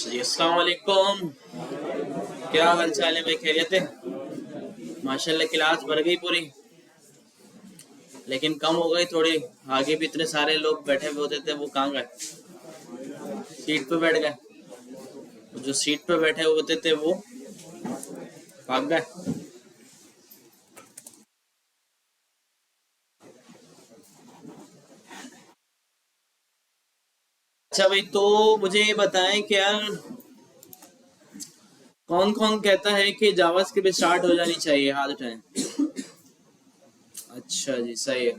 जी अस्सलाम वालेकुम। क्या हाल चाल है भाई, खैरियत है? माशाल्लाह क्लास भर गई पूरी, लेकिन कम हो गई थोड़ी। आगे भी इतने सारे लोग बैठे हुए होते थे, वो कहाँ गए? सीट पे बैठ गए। जो सीट पे बैठे हुए होते थे वो भाग गए। अच्छा भाई, तो मुझे ये बताएं कि यार कौन कौन कहता है कि जावास्क्रिप्ट स्टार्ट हो जानी चाहिए, हाथ उठाएं। अच्छा जी, सही है।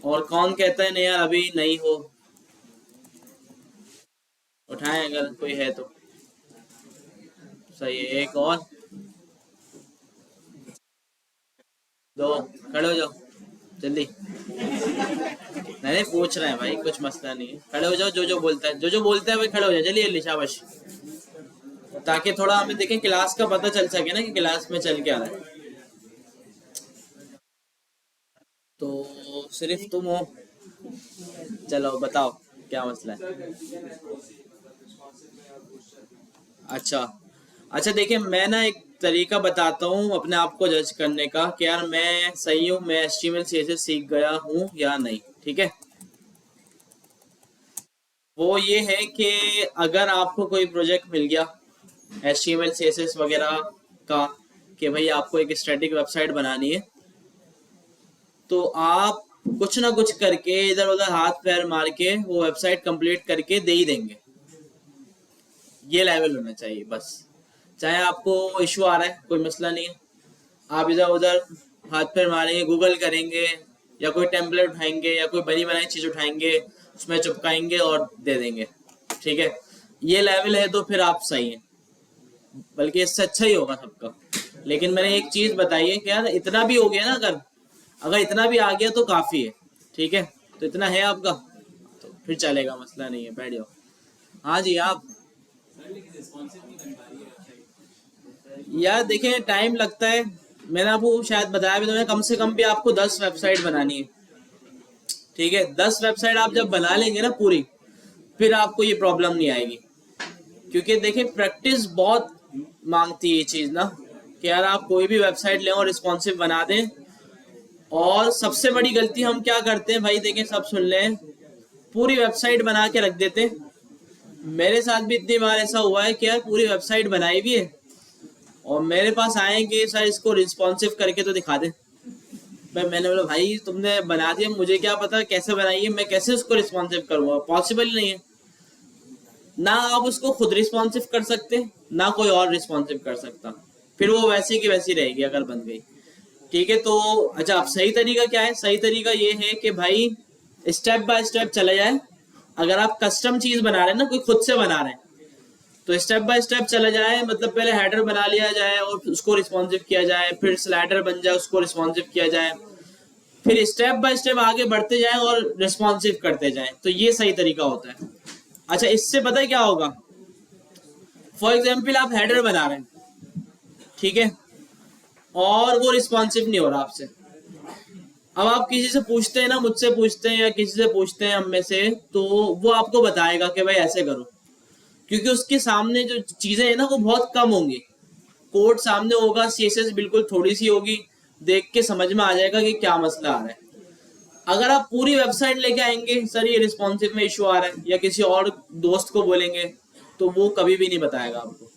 और कौन कहता है नहीं यार अभी नहीं हो? उठाएं अगर कोई है तो। सही है, एक और। दो। खड़े हो जाओ जल्दी। नहीं नहीं, पूछ रहे हैं भाई, कुछ मसला नहीं है। खड़े हो जाओ, जो जो बोलता है, जो जो बोलता है भाई खड़े हो जाओ जल्दी जल्दी, शाबाश। ताकि थोड़ा हमें देखें, क्लास का पता चल सके ना कि क्लास में चल क्या रहा है। तो सिर्फ तुम हो? चलो बताओ, क्या मसला है? अच्छा। अच्छा देखिए, मैं ना एक तरीका बताता हूँ अपने आप को जज करने का कि यार मैं सही हूँ, मैं HTML CSS सीख गया हूँ या नहीं। ठीक है? वो ये है कि अगर आपको कोई प्रोजेक्ट मिल गया HTML CSS वगैरह का, कि भाई आपको एक स्टैटिक वेबसाइट बनानी है, तो आप कुछ ना कुछ करके इधर उधर हाथ पैर मार के वो वेबसाइट कंप्लीट करके दे ही देंगे। ये लेवल होना चाहिए बस। चाहे आपको इशू आ रहा है, कोई मसला नहीं है। आप इधर उधर हाथ पैर मारेंगे, गूगल करेंगे, या कोई टेम्पलेट उठाएंगे या कोई बनी बनाई चीज उठाएंगे, उसमें चिपकाएंगे और दे देंगे। ठीक है? ये लेवल है तो फिर आप सही हैं, बल्कि इससे अच्छा ही होगा सबका। लेकिन मैंने एक चीज बताई है कि यार इतना भी हो गया ना, अगर अगर इतना भी आ गया तो काफी है। ठीक है? तो इतना है आपका, तो फिर चलेगा, मसला नहीं है, बैठ जाओ। हाँ जी आप। यार देखें, टाइम लगता है। मैंने आपको शायद बताया भी, तो मैं कम से कम भी आपको 10 वेबसाइट बनानी है। ठीक है? 10 वेबसाइट आप जब बना लेंगे ना पूरी, फिर आपको ये प्रॉब्लम नहीं आएगी। क्योंकि देखिए, प्रैक्टिस बहुत मांगती है ये चीज ना, कि यार आप कोई भी वेबसाइट लें और रिस्पॉन्सिव बना दें। और सबसे बड़ी गलती हम क्या करते हैं भाई, देखें सब सुन लें, पूरी वेबसाइट बना के रख देते हैं। मेरे साथ भी इतनी बार ऐसा हुआ है कि यार पूरी वेबसाइट बनाई भी है और मेरे पास आएंगे सर इसको रिस्पॉन्सिव करके तो दिखा दे। मैंने बोला भाई तुमने बना दिया, मुझे क्या पता कैसे बनाई है, मैं कैसे उसको रिस्पॉन्सिव करूंगा? पॉसिबल ही नहीं है। ना आप उसको खुद रिस्पॉन्सिव कर सकते, ना कोई और रिस्पॉन्सिव कर सकता। फिर वो वैसी की वैसी रहेगी अगर बन गई। ठीक है? तो अच्छा, अब सही तरीका क्या है? सही तरीका ये है कि भाई स्टेप बाय स्टेप चले जाए। अगर आप कस्टम चीज बना रहे हैं ना, कोई खुद से बना रहे हैं, तो स्टेप बाय स्टेप चला जाए। मतलब पहले हेडर बना लिया जाए और उसको रिस्पॉन्सिव किया जाए, फिर स्लाइडर बन जाए उसको रिस्पॉन्सिव किया जाए, फिर स्टेप बाय स्टेप आगे बढ़ते जाएं और रिस्पॉन्सिव करते जाएं। तो ये सही तरीका होता है। अच्छा, इससे पता है क्या होगा? फॉर एग्जाम्पल आप हेडर बना रहे हैं, ठीक है, और वो रिस्पॉन्सिव नहीं हो रहा आपसे। अब आप किसी से पूछते हैं ना, मुझसे पूछते हैं या किसी से पूछते हैं हम में से, तो वो आपको बताएगा कि भाई ऐसे करो। क्योंकि उसके सामने जो चीजें हैं ना वो बहुत कम होंगी। कोड सामने होगा, CSS बिल्कुल थोड़ी सी होगी, देख के समझ में आ जाएगा कि क्या मसला आ रहा है। अगर आप पूरी वेबसाइट लेके आएंगे, सर ये रिस्पॉन्सिव में इशू आ रहा है, या किसी और दोस्त को बोलेंगे, तो वो कभी भी नहीं बताएगा आपको।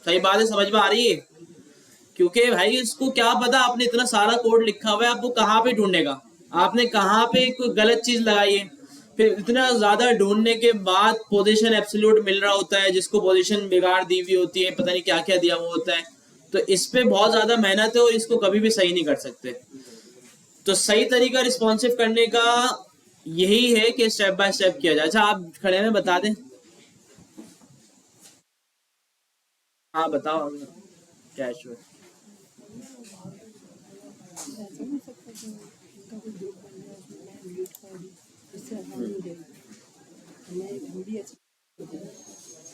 सही बात है, समझ में आ रही है? क्योंकि भाई इसको क्या पता, आपने इतना सारा कोड लिखा हुआ है, आपको कहाँ पे ढूंढेगा? आपने कहाँ पे कोई गलत चीज लगाई है? फिर इतना ज्यादा ढूंढने के बाद पोजीशन एब्सोल्यूट मिल रहा होता है, जिसको पोजीशन बिगाड़ दी हुई होती है, पता नहीं क्या क्या दिया हुआ होता है। तो इस पे बहुत ज्यादा मेहनत है और इसको कभी भी सही नहीं कर सकते। तो सही तरीका रिस्पॉन्सिव करने का यही है कि स्टेप बाय स्टेप किया जाए। अच्छा आप खड़े में बता दें। हाँ बताओ, क्या इशू है?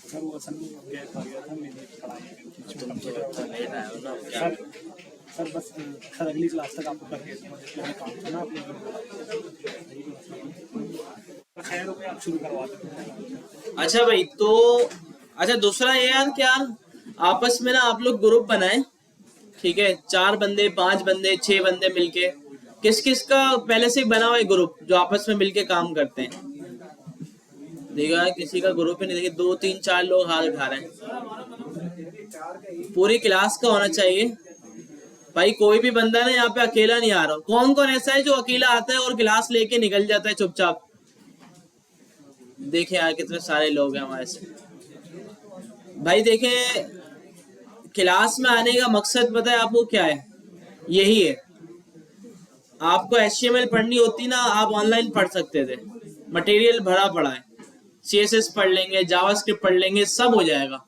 सर वो असल में गैप आ गया था मेरी पढ़ाई में, तुम तो कंप्यूटर इतना वगैरह लेट आए हो ना, क्या सर। करूं? सर बस सर अगली क्लास तक आपको कर देते हैं, मुझे काम था ना आप लोगों का। खैर हो गया, आप शुरू करवा देते हैं। अच्छा भाई, तो अच्छा दूसरा ये यार कि यार आपस में ना आप लोग ग्रुप बनाए, ठीक है, 4 बंदे 5 बंदे 6 बंदे मिलके, किस किस का पहले से ही बना हुआ है ग्रुप जो आपस में मिलके काम करते हैं। देखा किसी का ग्रुप ही नहीं, देखिए 2 3 4 लोग हाथ उठा रहे हैं। पूरी क्लास का होना चाहिए भाई, कोई भी बंदा ना यहाँ पे अकेला नहीं आ रहा। कौन कौन ऐसा है जो अकेला आता है और क्लास लेके निकल जाता है चुपचाप। देखे यार कितने सारे लोग हैं हमारे से। भाई देखे, क्लास में आने का मकसद पता है आपको क्या है? यही है, आपको HTML पढ़नी होती ना, आप ऑनलाइन पढ़ सकते थे, मटेरियल भरा पड़ा है। CSS पढ़ लेंगे, जावास्क्रिप्ट पढ़ लेंगे, सब हो जाएगा।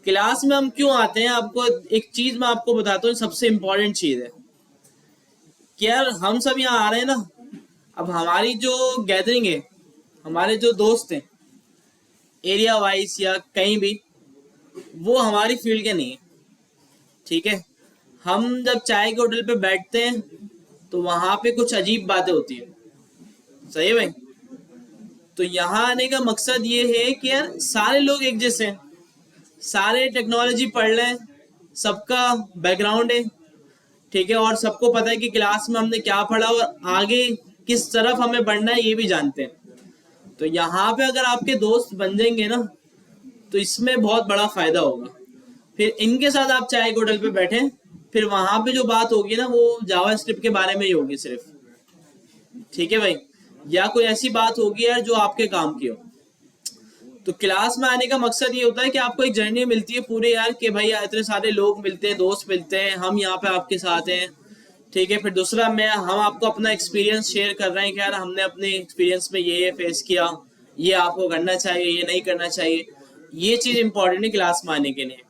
क्लास में हम क्यों आते हैं, आपको एक चीज मैं आपको बताता हूँ, सबसे इंपॉर्टेंट चीज है कि यार हम सब यहाँ आ रहे हैं ना, अब हमारी जो गैदरिंग है, हमारे जो दोस्त हैं एरिया वाइज या कहीं भी, वो हमारी फील्ड के नहीं है, ठीक है। हम जब चाय के होटल पे बैठते हैं तो वहां पे कुछ अजीब बातें होती है, सही है भाई। तो यहाँ आने का मकसद ये है कि यार सारे लोग एक जैसे हैं, सारे टेक्नोलॉजी पढ़ रहे हैं, सबका बैकग्राउंड है, ठीक है, और सबको पता है कि क्लास में हमने क्या पढ़ा और आगे किस तरफ हमें बढ़ना है ये भी जानते हैं। तो यहाँ पे अगर आपके दोस्त बन जाएंगे ना, तो इसमें बहुत बड़ा फायदा होगा। फिर इनके साथ आप चाय के होटल पे बैठे, फिर वहां पे जो बात होगी ना वो जावा स्क्रिप्ट के बारे में ही होगी सिर्फ, ठीक है भाई, या कोई ऐसी बात होगी यार जो आपके काम की हो। तो क्लास में आने का मकसद ये होता है कि आपको एक जर्नी मिलती है पूरे यार, कि भाई इतने सारे लोग मिलते हैं, दोस्त मिलते हैं, हम यहाँ पे आपके साथ हैं, ठीक है। फिर दूसरा मैं हम आपको अपना एक्सपीरियंस शेयर कर रहे हैं कि यार हमने अपने एक्सपीरियंस में ये फेस किया, ये आपको करना चाहिए, ये नहीं करना चाहिए। ये चीज इंपॉर्टेंट है क्लास में आने के लिए।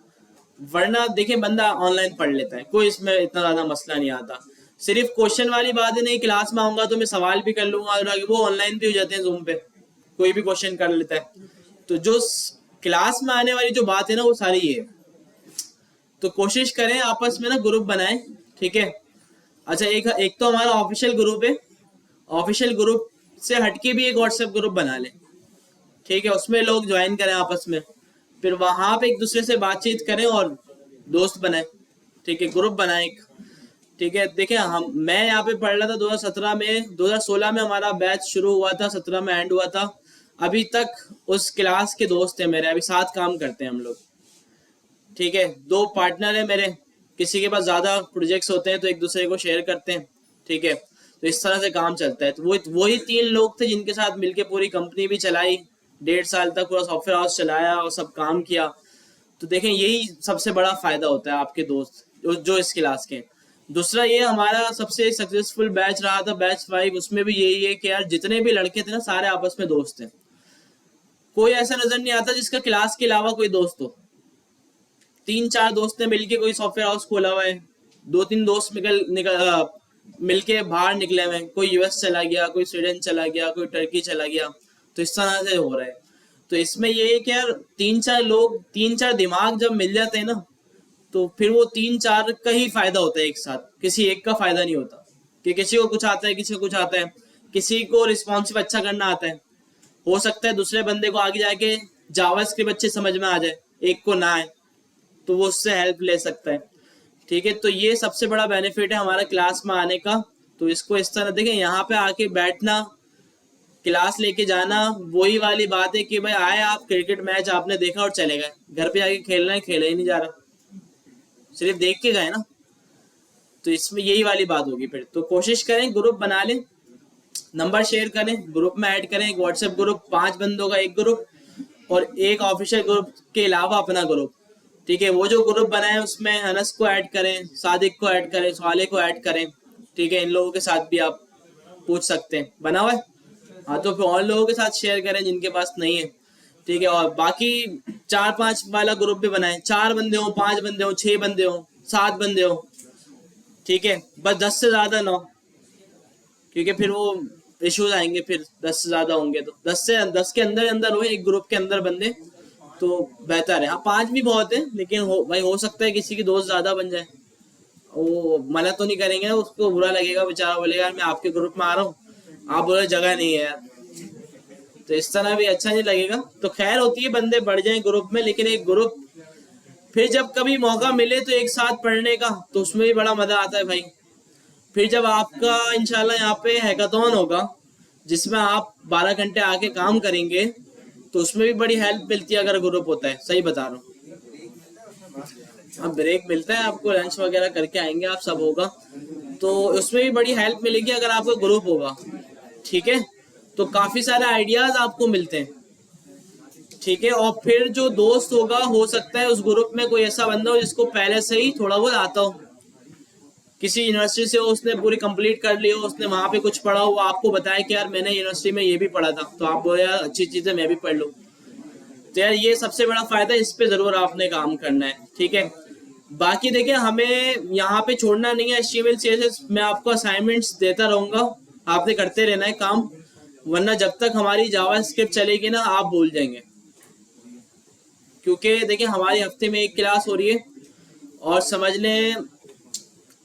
वरना देखिए बंदा ऑनलाइन पढ़ लेता है, कोई इसमें इतना ज्यादा मसला नहीं आता। सिर्फ क्वेश्चन वाली बात है, नहीं क्लास में आऊंगा तो मैं सवाल भी कर लूंगा, और वो ऑनलाइन भी हो जाते हैं जूम पे, कोई भी क्वेश्चन कर लेता है। तो जो क्लास में आने वाली जो बात है ना वो सारी ये है। तो कोशिश करें आपस में ना ग्रुप बनाएं, ठीक है। अच्छा एक एक तो हमारा ऑफिशियल ग्रुप है, ऑफिशियल ग्रुप से हटके भी एक व्हाट्सएप ग्रुप बना लें, ठीक है, उसमें लोग ज्वाइन करें आपस में, फिर वहां पे एक दूसरे से बातचीत करें और दोस्त बनाए, ठीक है, ग्रुप बनाए एक, ठीक है। देखिए हम मैं यहाँ पे पढ़ रहा था 2017 में, 2016 में हमारा बैच शुरू हुआ था, 17 में एंड हुआ था। अभी तक उस क्लास के दोस्त हैं मेरे, अभी साथ काम करते हैं हम लोग, ठीक है। 2 पार्टनर है मेरे, किसी के पास ज्यादा प्रोजेक्ट्स होते हैं तो एक दूसरे को शेयर करते हैं, ठीक है। तो इस तरह से काम चलता है। तो वही 3 लोग थे जिनके साथ मिलके पूरी कंपनी भी चलाई, 1.5 साल तक पूरा सॉफ्टवेयर हाउस चलाया और सब काम किया। तो देखें यही सबसे बड़ा फायदा होता है आपके दोस्त जो इस क्लास के। दूसरा ये हमारा सबसे सक्सेसफुल बैच रहा था, बैच 5, उसमें भी यही है कि यार जितने भी लड़के थे ना सारे आपस में दोस्त हैं। कोई ऐसा नजर नहीं आता जिसका क्लास के अलावा कोई दोस्त हो। 3 4 दोस्त ने मिलके कोई सॉफ्टवेयर हाउस खोला हुआ है, 2 3 दोस्त मिलके बाहर निकले हुए, कोई US चला गया, कोई स्वीडन चला गया, कोई टर्की चला गया। तो इस तरह से हो रहा है। तो इसमें ये है कि यार 3 4 लोग, 3 4 दिमाग जब मिल जाते हैं ना, तो फिर वो 3 4 का ही फायदा होता है एक साथ, किसी एक का फायदा नहीं होता। कि किसी को कुछ आता है, किसी को कुछ आता है, किसी को रिस्पॉन्सिव अच्छा करना आता है, हो सकता है दूसरे बंदे को आगे जाके जावास्क्रिप्ट अच्छे समझ में आ जाए, एक को ना आए, तो वो उससे हेल्प ले सकता है, ठीक है। तो ये सबसे बड़ा बेनिफिट है हमारा क्लास में आने का। तो इसको इस तरह देखें, यहाँ पे आके बैठना, क्लास लेके जाना, वही वाली बात है कि भाई आए आप, क्रिकेट मैच आपने देखा और चले गए, घर पे जाके खेलना है, खेला ही नहीं जा रहा, सिर्फ देख के गए ना। तो इसमें यही वाली बात होगी। फिर तो कोशिश करें ग्रुप बना लें, नंबर शेयर करें, ग्रुप में ऐड करें, एक व्हाट्सएप ग्रुप 5 बंदों का एक ग्रुप, और एक ऑफिशियल ग्रुप के अलावा अपना ग्रुप, ठीक है। वो जो ग्रुप बनाए उसमें अनस को ऐड करें, सादिक को ऐड करें, साले को ऐड करें, ठीक है। इन लोगों के साथ भी आप पूछ सकते हैं, बना हुआ है, हाँ तो फिर और लोगों के साथ शेयर करें जिनके पास नहीं है, ठीक है। और बाकी 4 5 वाला ग्रुप भी बनाए, 4 बंदे हो, 5 बंदे हो, 6 बंदे हो, 7 बंदे हो, ठीक है, बस 10 से ज्यादा ना हो, क्योंकि फिर वो इश्यूज आएंगे। फिर 10 से ज्यादा होंगे तो 10 के अंदर अंदर हो, एक ग्रुप के अंदर बंदे, तो बेहतर है। हाँ 5 भी बहुत है, लेकिन भाई हो सकता है किसी की दोस्त ज्यादा बन जाए, वो मना तो नहीं करेंगे, उसको बुरा लगेगा, बेचारा बोलेगा यार मैं आपके ग्रुप में आ रहा हूँ, आप बोले जगह नहीं है यार, तो इस तरह भी अच्छा नहीं लगेगा। तो खैर होती है बंदे बढ़ जाए ग्रुप में, लेकिन एक ग्रुप फिर जब कभी मौका मिले तो एक साथ पढ़ने का, तो उसमें भी बड़ा मजा आता है भाई। फिर जब आपका इंशाल्लाह यहाँ पे हैकाथॉन होगा जिसमें आप 12 घंटे आके काम करेंगे, तो उसमें भी बड़ी हेल्प मिलती है अगर ग्रुप होता है, सही बता रहा हूँ। अब ब्रेक मिलता है आपको, लंच वगैरह करके आएंगे आप, सब होगा, तो उसमें भी बड़ी हेल्प मिलेगी अगर आपका ग्रुप होगा। ठीक है, तो काफी सारे आइडियाज आपको मिलते हैं। ठीक है, और फिर जो दोस्त होगा, हो सकता है उस ग्रुप में कोई ऐसा बंदा हो जिसको पहले से ही थोड़ा बहुत आता हो, किसी यूनिवर्सिटी से हो, उसने पूरी कंप्लीट कर ली हो, उसने वहां पे कुछ पढ़ा हो, वो आपको बताया कि यार मैंने यूनिवर्सिटी में ये भी पढ़ा था, तो आप बोले यार अच्छी चीज है मैं भी पढ़ लूँ। तो यार ये सबसे बड़ा फायदा है, इस पे जरूर आपने काम करना है। ठीक है, बाकी देखिए हमें यहाँ पे छोड़ना नहीं है HTML CSS, मैं आपको असाइनमेंट्स देता रहूंगा, आपने करते रहना है काम, वरना जब तक हमारी जावा स्क्रिप्ट चलेगी ना आप भूल जाएंगे। क्योंकि देखिए हमारी हफ्ते में एक क्लास हो रही है, और समझ लें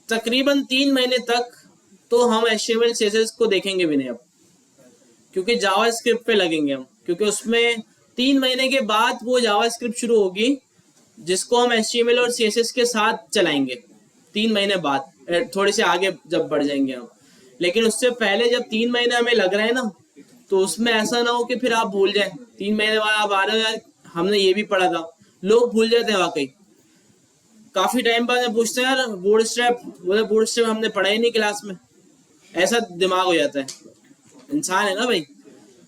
तकरीबन 3 महीने तक तो हम HTML CSS को देखेंगे भी नहीं अब, क्योंकि जावा स्क्रिप्ट पे लगेंगे हम, क्योंकि उसमें 3 महीने के बाद वो जावा स्क्रिप्ट शुरू होगी जिसको हम HTML और CSS के साथ चलाएंगे 3 महीने बाद, थोड़े से आगे जब बढ़ जाएंगे हम। लेकिन उससे पहले जब 3 महीने हमें लग रहा है ना, तो उसमें ऐसा ना हो कि फिर आप भूल जाए, 3 महीने बाद आप आ रहे हो यार हमने ये भी पढ़ा था, लोग भूल जाते हैं वाकई। काफी टाइम बाद में पूछते हैं यार बूटस्ट्रैप, बोले बूटस्ट्रैप हमने पढ़ा ही नहीं क्लास में, ऐसा दिमाग हो जाता है, इंसान है ना भाई।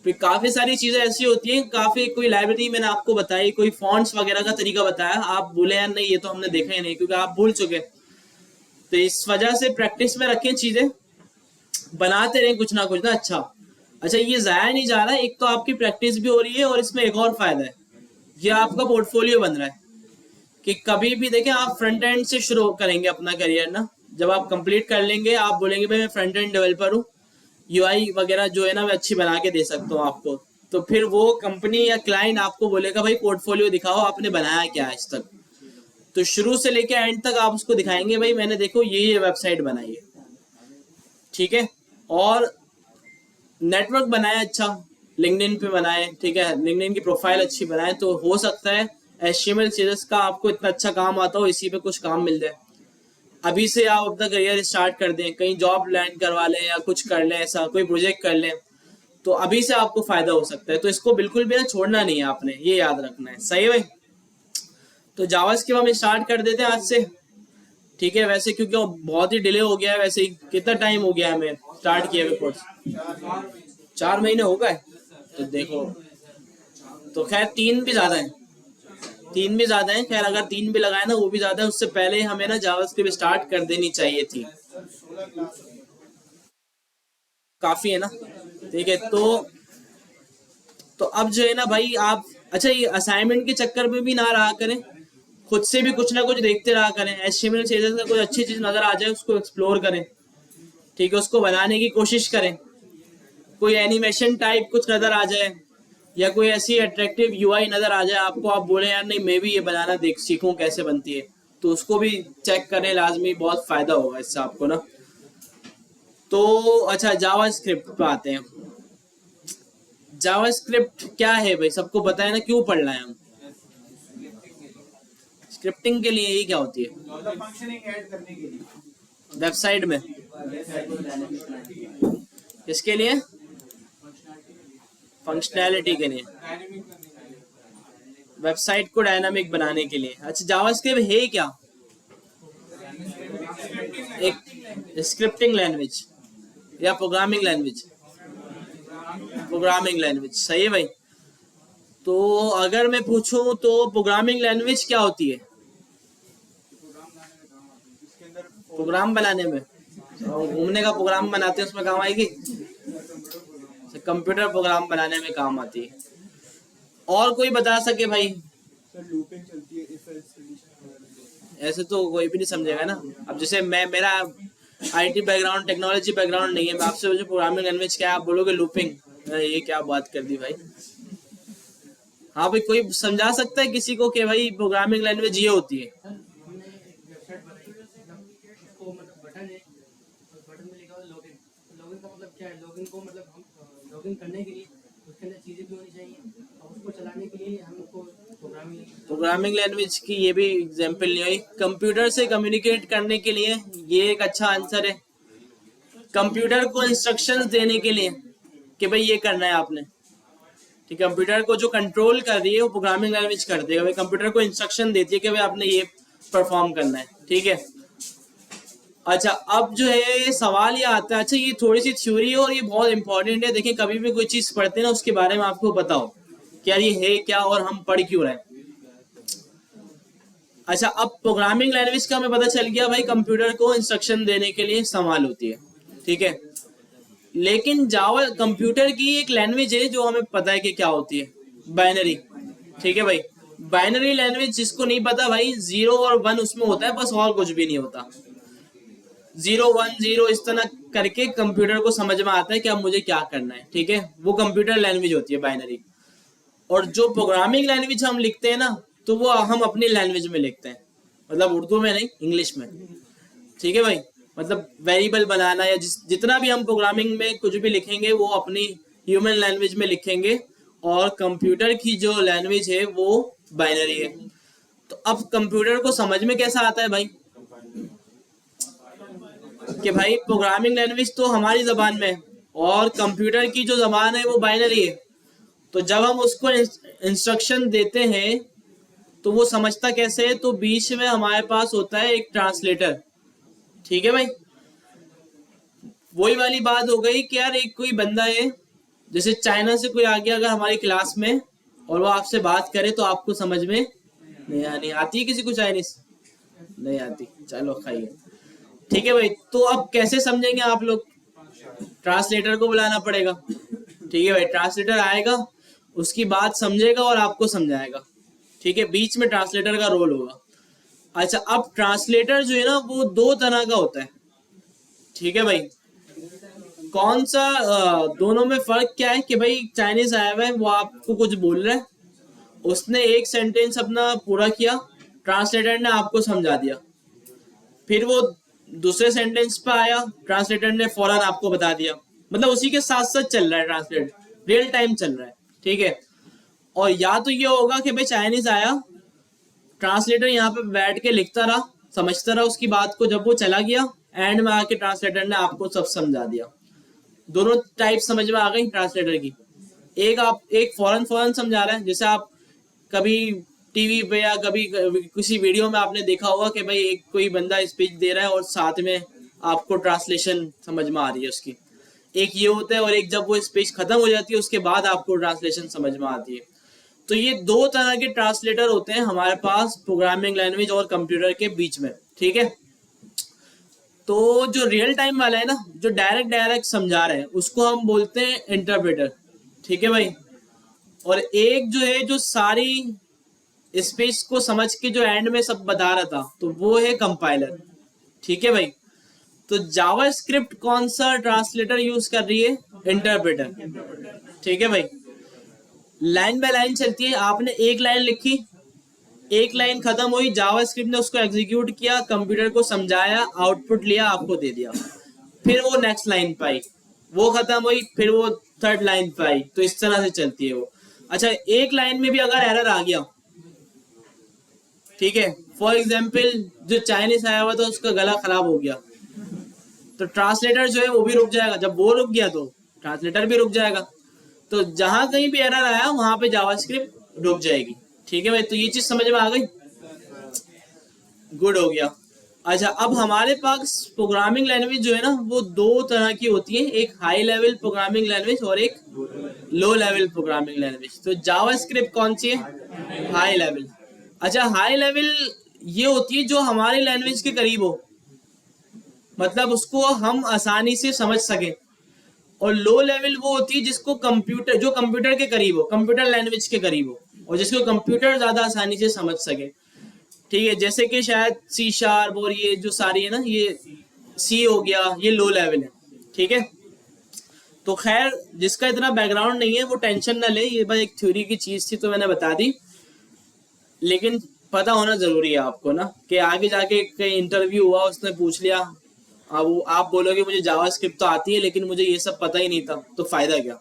फिर काफी सारी चीजें ऐसी होती हैं, काफी कोई लाइब्रेरी मैंने आपको बताई, कोई फॉन्ट्स वगैरह का तरीका बताया, आप बोले यार नहीं ये तो हमने देखा ही नहीं, क्योंकि आप भूल चुके। तो इस वजह से प्रैक्टिस में रखें चीजें, बनाते रहें कुछ ना अच्छा। अच्छा ये जाया नहीं जा रहा है, एक तो आपकी प्रैक्टिस भी हो रही है, और इसमें एक और फायदा है, ये आपका पोर्टफोलियो बन रहा है कि कभी भी देखें आप फ्रंट एंड से शुरू करेंगे अपना करियर ना, जब आप कंप्लीट कर लेंगे आप बोलेंगे भाई मैं फ्रंट एंड डेवलपर हूँ, UI वगैरह जो है ना मैं अच्छी बना के दे सकता हूँ आपको, तो फिर वो कंपनी या क्लाइंट आपको बोलेगा भाई पोर्टफोलियो दिखाओ आपने बनाया क्या आज तक। तो शुरू से लेके एंड तक आप उसको दिखाएंगे भाई मैंने देखो ये वेबसाइट बनाई है। ठीक है, और नेटवर्क बनाए अच्छा, लिंक्डइन पे बनाए, ठीक है, लिंक्डइन की प्रोफाइल अच्छी बनाए, तो हो सकता है HTML CSS का आपको इतना अच्छा काम आता हो, इसी पे कुछ काम मिल जाए, अभी से आप अपना करियर स्टार्ट कर दें, कहीं जॉब लैंड करवा लें या कुछ कर लें, ऐसा कोई प्रोजेक्ट कर लें, तो अभी से आपको फायदा हो सकता है। तो इसको बिल्कुल भी ना छोड़ना नहीं है आपने, ये याद रखना है, सही है भाई। तो जावास्क्रिप्ट हम स्टार्ट कर देते हैं आज से। ठीक है, वैसे क्योंकि वो बहुत ही डिले हो गया है, वैसे ही कितना टाइम हो गया है हमें स्टार्ट किए हुए कोर्स, 4 महीने हो गए। तो देखो, तो खैर 3 भी ज्यादा है, खैर अगर 3 भी लगाए ना वो भी ज्यादा है, उससे पहले हमें ना जावास्क्रिप्ट स्टार्ट कर देनी चाहिए थी, काफी है ना। ठीक है, तो अब जो है ना भाई आप, अच्छा ये असाइनमेंट के चक्कर में भी ना रहा करें, खुद से भी कुछ ना कुछ देखते रहा करें, HTML CSS का कोई अच्छी चीज नजर आ जाए उसको एक्सप्लोर करें, ठीक है, उसको बनाने की कोशिश करें, कोई एनिमेशन टाइप कुछ नजर आ जाए या कोई ऐसी अट्रैक्टिव UI नजर आ जाए आपको, आप बोले यार नहीं मैं भी ये बनाना देख सीखूं कैसे बनती है, तो उसको भी चेक करें लाजमी, बहुत फायदा होगा इससे आपको ना। तो अच्छा जावा स्क्रिप्ट पे आते हैं। जावास्क्रिप्ट क्या है भाई, सबको पता है ना, क्यों पढ़ना है हम, स्क्रिप्टिंग के लिए, ये क्या होती है वेबसाइट में, किसके लिए, फंक्शनैलिटी के लिए, वेबसाइट को डायनामिक बनाने के लिए। अच्छा जावास्क्रिप्ट है क्या, एक स्क्रिप्टिंग लैंग्वेज या प्रोग्रामिंग लैंग्वेज, प्रोग्रामिंग लैंग्वेज, सही है भाई। तो अगर मैं पूछूं तो प्रोग्रामिंग लैंग्वेज क्या होती है, प्रोग्राम बनाने में, और घूमने का प्रोग्राम बनाते हैं उसमें काम आएगी, कंप्यूटर प्रोग्राम बनाने में काम आती है। और कोई बता सके भाई, ऐसे तो कोई भी नहीं समझेगा ना। अब जैसे मैं, मेरा IT बैकग्राउंड, टेक्नोलॉजी बैकग्राउंड नहीं है, मैं आपसे पूछूं प्रोग्रामिंग लैंग्वेज क्या है, आप बोलोगे लूपिंग, ये क्या बात कर दी भाई। हाँ भाई, कोई समझा सकता है किसी को कि भाई प्रोग्रामिंग लैंग्वेज ये होती है, को मतलब बटन है, उस बटन में लिखा हुआ लॉगिन, लॉगिन का मतलब क्या है, लॉगिन को मतलब हम लॉगिन करने के लिए उस उसके अंदर चीज़ें भी होनी चाहिए और उसको चलाने के लिए हमको प्रोग्रामिंग लैंग्वेज की ये भी एग्जाम्पल नहीं हुई। कंप्यूटर से कम्युनिकेट करने के लिए ये एक अच्छा आंसर है। कंप्यूटर को इंस्ट्रक्शंस देने के लिए कि भाई ये करना है आपने, ठीक है। कंप्यूटर को जो कंट्रोल कर रही है वो प्रोग्रामिंग लैंग्वेज कर देगा। भाई कंप्यूटर को इंस्ट्रक्शन देती है कि भाई आपने ये परफॉर्म करना है, ठीक है। अच्छा, अब जो है ये सवाल ये आता है, अच्छा ये थोड़ी सी थ्योरी है और ये बहुत इंपॉर्टेंट है। देखिए कभी भी कोई चीज पढ़ते हैं ना उसके बारे में आपको बताओ कि यार ये है क्या और हम पढ़ क्यों रहे हैं। अच्छा, अब प्रोग्रामिंग लैंग्वेज का हमें पता चल गया भाई कंप्यूटर को इंस्ट्रक्शन देने के लिए इस्तेमाल होती है, ठीक है। लेकिन जावा कंप्यूटर की एक लैंग्वेज है जो हमें पता है कि क्या होती है, बाइनरी, ठीक है भाई। बाइनरी लैंग्वेज जिसको नहीं पता भाई, 0 और 1 उसमें होता है बस, और कुछ भी नहीं होता। 0 1 0 इस तरह करके कंप्यूटर को समझ में आता है कि अब मुझे क्या करना है, ठीक है। वो कंप्यूटर लैंग्वेज होती है बाइनरी। और जो प्रोग्रामिंग लैंग्वेज हम लिखते हैं ना, तो वो हम अपनी लैंग्वेज में लिखते हैं, मतलब उर्दू में नहीं, इंग्लिश में, ठीक है भाई। मतलब वेरिएबल बनाना या जितना भी हम प्रोग्रामिंग में कुछ भी लिखेंगे वो अपनी ह्यूमन लैंग्वेज में लिखेंगे। और कंप्यूटर की जो लैंग्वेज है वो बाइनरी है। तो अब कंप्यूटर को समझ में कैसा आता है भाई कि भाई प्रोग्रामिंग लैंग्वेज तो हमारी जबान में है और कंप्यूटर की जो जबान है वो बाइनरी है। तो जब हम उसको इंस्ट्रक्शन देते हैं तो वो समझता कैसे है, तो बीच में हमारे पास होता है एक ट्रांसलेटर, ठीक है भाई। वही वाली बात हो गई कि यार एक कोई बंदा है, जैसे चाइना से कोई आ गया अगर हमारी क्लास में और वो आपसे बात करे तो आपको समझ में नहीं आती है। किसी को चाइनीज नहीं आती, चलो खाइए, ठीक है भाई। तो अब कैसे समझेंगे आप लोग, ट्रांसलेटर को बुलाना पड़ेगा, ठीक है भाई। ट्रांसलेटर आएगा, उसकी बात समझेगा और आपको समझाएगा, ठीक है। बीच में ट्रांसलेटर का रोल होगा। अच्छा, अब ट्रांसलेटर जो है ना वो 2 तरह का होता है, ठीक है भाई। कौन सा दोनों में फर्क क्या है कि भाई चाइनीज आया हुआ है, वो आपको कुछ बोल रहा है, उसने एक सेंटेंस अपना पूरा किया, ट्रांसलेटर ने आपको समझा दिया। फिर वो दूसरे सेंटेंस पे आया, ट्रांसलेटर ने फौरन आपको बता दिया। मतलब उसी के साथ साथ चल रहा है, ट्रांसलेट रियल टाइम चल रहा है, ठीक है। और या तो ये होगा कि भाई चाइनीज आया, ट्रांसलेटर यहाँ पे बैठ के लिखता रहा, समझता रहा उसकी बात को, जब वो चला गया एंड में आके ट्रांसलेटर ने आपको सब समझा दिया। दोनों टाइप समझ में आ गई ट्रांसलेटर की। एक फौरन फौरन समझा रहा है, जैसे आप कभी टीवी पे या कभी किसी वीडियो में आपने देखा होगा कि भाई एक कोई बंदा स्पीच दे रहा है और साथ में आपको ट्रांसलेशन समझ में आ रही है उसकी। एक ये होता है, और एक जब वो स्पीच खत्म हो जाती है उसके बाद आपको ट्रांसलेशन समझ में आती है। तो ये 2 तरह के ट्रांसलेटर होते हैं हमारे पास प्रोग्रामिंग लैंग्वेज और कंप्यूटर के बीच में, ठीक है। तो जो रियल टाइम वाला है ना, जो डायरेक्ट समझा रहे हैं, उसको हम बोलते हैं इंटरप्रेटर, ठीक है भाई। और एक जो है जो सारी स्पेस को समझ के जो एंड में सब बता रहा था, तो वो है कंपाइलर, ठीक है भाई। तो जावा स्क्रिप्ट कौन सा ट्रांसलेटर यूज कर रही है, इंटरप्रेटर, ठीक है भाई। लाइन बाय लाइन चलती है, आपने एक लाइन लिखी, एक लाइन खत्म हुई, जावा स्क्रिप्ट ने उसको एग्जीक्यूट किया, कंप्यूटर को समझाया, आउटपुट लिया, आपको दे दिया। फिर वो नेक्स्ट लाइन पे आई, वो खत्म हुई, फिर वो थर्ड लाइन पे आई। तो इस तरह से चलती है वो। अच्छा, एक लाइन में भी अगर एरर आ गया, ठीक है, फॉर एग्जाम्पल जो चाइनीज आया हुआ था उसका गला खराब हो गया, तो ट्रांसलेटर जो है वो भी रुक जाएगा। जब वो रुक गया तो ट्रांसलेटर भी रुक जाएगा। तो जहां कहीं भी एरर आया वहां पे जावास्क्रिप्ट रुक जाएगी, ठीक है भाई। तो ये चीज समझ में आ गई, गुड हो गया। अच्छा, अब हमारे पास प्रोग्रामिंग लैंग्वेज जो है ना वो 2 तरह की होती है, एक हाई लेवल प्रोग्रामिंग लैंग्वेज और एक लो लेवल प्रोग्रामिंग लैंग्वेज। तो जावास्क्रिप्ट कौन सी है, हाई लेवल। अच्छा, हाई लेवल ये होती है जो हमारी लैंग्वेज के करीब हो, मतलब उसको हम आसानी से समझ सके। और लो लेवल वो होती है जिसको कंप्यूटर, जो कंप्यूटर के करीब हो, कंप्यूटर लैंग्वेज के करीब हो, और जिसको कंप्यूटर ज्यादा आसानी से समझ सके, ठीक है। जैसे कि शायद सी शार्प और ये जो सारी है ना, ये सी हो गया, ये लो लेवल है, ठीक है। तो खैर जिसका इतना बैकग्राउंड नहीं है वो टेंशन ना ले, ये बस एक थ्योरी की चीज थी तो मैंने बता दी। लेकिन पता होना जरूरी है आपको ना, कि आगे जाके कहीं इंटरव्यू हुआ उसने पूछ लिया, अब आप बोलोगे मुझे जावास्क्रिप्ट तो आती है लेकिन मुझे ये सब पता ही नहीं था, तो फायदा क्या,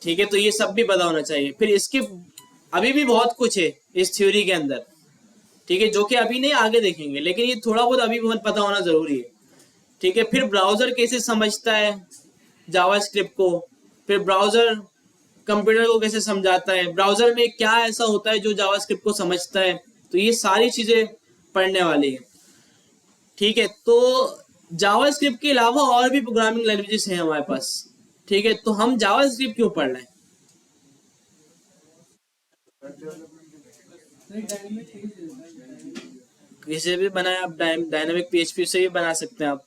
ठीक है, तो ये सब भी पता होना चाहिए। फिर इसके अभी भी बहुत कुछ है इस थ्योरी के अंदर, ठीक है, जो कि अभी नहीं आगे देखेंगे, लेकिन ये थोड़ा बहुत अभी बहुत पता होना जरूरी है। ठीक है, फिर ब्राउजर कैसे समझता है जावास्क्रिप्ट को, फिर ब्राउजर कंप्यूटर को कैसे समझाता है, ब्राउजर में क्या ऐसा होता है जो जावास्क्रिप्ट को समझता है, तो ये सारी चीजें पढ़ने वाली है। ठीक है, तो जावास्क्रिप्ट के अलावा और भी प्रोग्रामिंग लैंग्वेजेस हैं हमारे पास। ठीक है, तो हम जावास्क्रिप्ट क्यों पढ़ रहे हैं? किसी भी बनाए आप, डायनामिक पीएचपी से भी बना सकते हैं आप।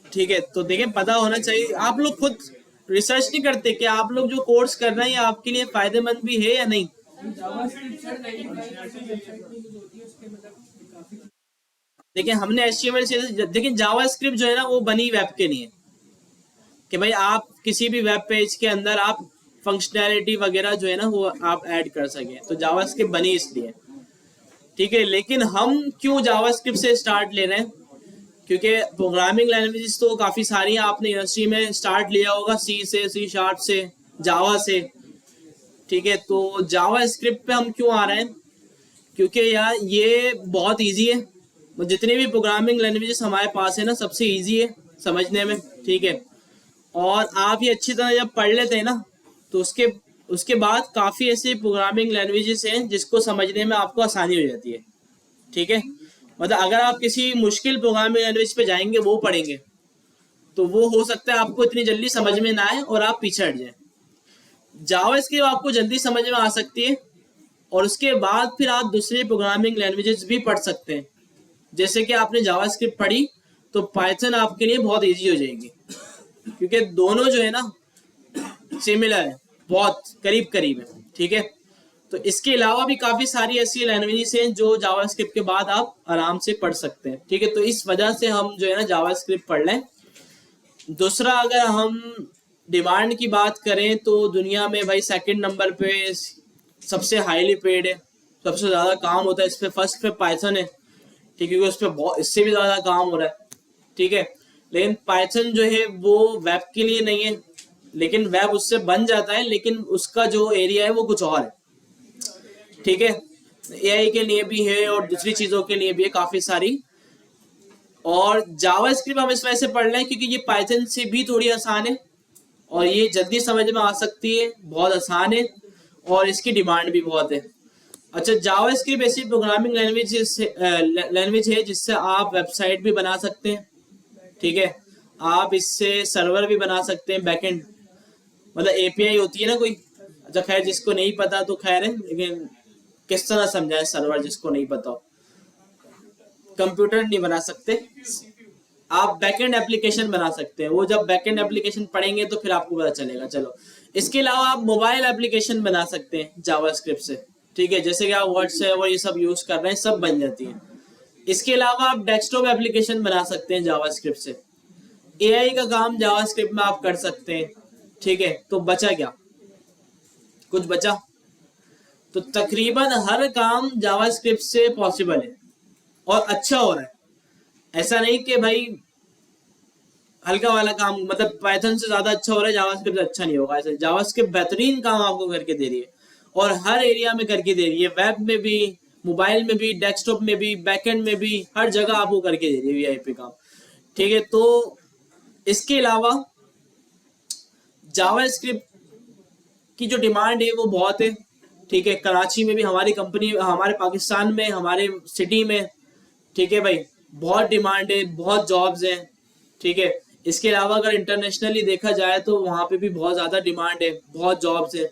ठीक है, तो देखिए पता होना चाहिए। आप लोग खुद रिसर्च नहीं करते कि आप लोग जो कोर्स कर रहे हैं ये आपके लिए फायदेमंद भी है या नहीं? देखिए हमने HTML से, देखिए जावास्क्रिप्ट जो है ना वो बनी वेब के लिए, कि भाई आप किसी भी वेब पेज के अंदर आप फंक्शनैलिटी वगैरह जो है ना वो आप ऐड कर सकें, तो जावास्क्रिप्ट बनी इसलिए। ठीक है, लेकिन हम क्यों जावास्क्रिप्ट से स्टार्ट ले रहे हैं? क्योंकि प्रोग्रामिंग लैंग्वेजेस तो काफ़ी सारी हैं, आपने यूनिवर्सिटी में स्टार्ट लिया होगा सी से, C# से, जावा से। ठीक है, तो जावा स्क्रिप्ट पे हम क्यों आ रहे हैं? क्योंकि यार ये बहुत इजी है, जितने भी प्रोग्रामिंग लैंग्वेजेस हमारे पास है ना सबसे इजी है समझने में। ठीक है, और आप ये अच्छी तरह जब पढ़ लेते हैं ना तो उसके बाद काफ़ी ऐसे प्रोग्रामिंग लैंग्वेजेस हैं जिसको समझने में आपको आसानी हो जाती है। ठीक है, मतलब अगर आप किसी मुश्किल प्रोग्रामिंग लैंग्वेज पे जाएंगे वो पढ़ेंगे तो वो हो सकता है आपको इतनी जल्दी समझ में ना आए और आप पीछे हट जाएं। जावास्क्रिप्ट आपको जल्दी समझ में आ सकती है और उसके बाद फिर आप दूसरे प्रोग्रामिंग लैंग्वेजेस भी पढ़ सकते हैं। जैसे कि आपने जावास्क्रिप्ट पढ़ी तो पाइथन आपके लिए बहुत ईजी हो जाएगी, क्योंकि दोनों जो है ना सिमिलर है, बहुत करीब करीब है। ठीक है, तो इसके अलावा भी काफ़ी सारी ऐसी लैंग्वेजेस हैं जो जावास्क्रिप्ट के बाद आप आराम से पढ़ सकते हैं। ठीक है, तो इस वजह से हम जो है ना जावास्क्रिप्ट पढ़ लें। दूसरा, अगर हम डिमांड की बात करें तो दुनिया में भाई सेकंड नंबर पे सबसे हाईली पेड है, सबसे ज़्यादा काम होता है इस पर। फर्स्ट पे पाइथन है, ठीक है, क्योंकि उस पर बहुत इससे भी ज़्यादा काम हो रहा है। ठीक है, लेकिन पाइथन जो है वो वेब के लिए नहीं है, लेकिन वेब उससे बन जाता है, लेकिन उसका जो एरिया है वो कुछ और है। ठीक है, AI के लिए भी है और दूसरी चीज़ों के लिए भी है काफ़ी सारी। और जावास्क्रिप्ट हम इस वजह से पढ़ रहे हैं क्योंकि ये पाइथन से भी थोड़ी आसान है और ये जल्दी समझ में आ सकती है, बहुत आसान है और इसकी डिमांड भी बहुत है। अच्छा, जावास्क्रिप्ट ऐसी प्रोग्रामिंग लैंग्वेज है जिससे आप वेबसाइट भी बना सकते हैं। ठीक है, आप इससे सर्वर भी बना सकते हैं, बैकएंड मतलब API होती है ना कोई। अच्छा खैर, जिसको नहीं पता तो खैर है, लेकिन किस तरह समझाए सर्वर जिसको नहीं पता हो। कंप्यूटर नहीं बना सकते, आप बैकएंड एप्लीकेशन बना सकते हैं। वो जब बैकएंड एप्लीकेशन पढ़ेंगे तो फिर आपको पता चलेगा। चलो, इसके अलावा आप मोबाइल एप्लीकेशन बना सकते हैं जावास्क्रिप्ट से। ठीक है, जैसे कि आप व्हाट्सएप और ये सब यूज कर रहे हैं, सब बन जाती है। इसके अलावा आप डेस्कटॉप एप्लीकेशन बना सकते हैं जावास्क्रिप्ट से। AI का काम जावास्क्रिप्ट में आप कर सकते हैं। ठीक है, तो बचा क्या? कुछ बचा? तो तकरीबन हर काम जावास्क्रिप्ट से पॉसिबल है और अच्छा हो रहा है। ऐसा नहीं कि भाई हल्का वाला काम, मतलब पाइथन से ज्यादा अच्छा हो रहा है, जावास्क्रिप्ट से अच्छा नहीं होगा। ऐसा जावास्क्रिप्ट बेहतरीन काम आपको करके दे रही है और हर एरिया में करके दे रही है, वेब में भी, मोबाइल में भी, डेस्कटॉप में भी, बैकएंड में भी, हर जगह आपको करके दे रही है VIP काम। ठीक है, तो इसके अलावा जावास्क्रिप्ट की जो डिमांड है वो बहुत है। ठीक है, कराची में भी हमारी कंपनी, हमारे पाकिस्तान में, हमारे सिटी में, ठीक है भाई, बहुत डिमांड है, बहुत जॉब्स हैं। ठीक है, इसके अलावा अगर इंटरनेशनली देखा जाए तो वहाँ पे भी बहुत ज़्यादा डिमांड है, बहुत जॉब्स है।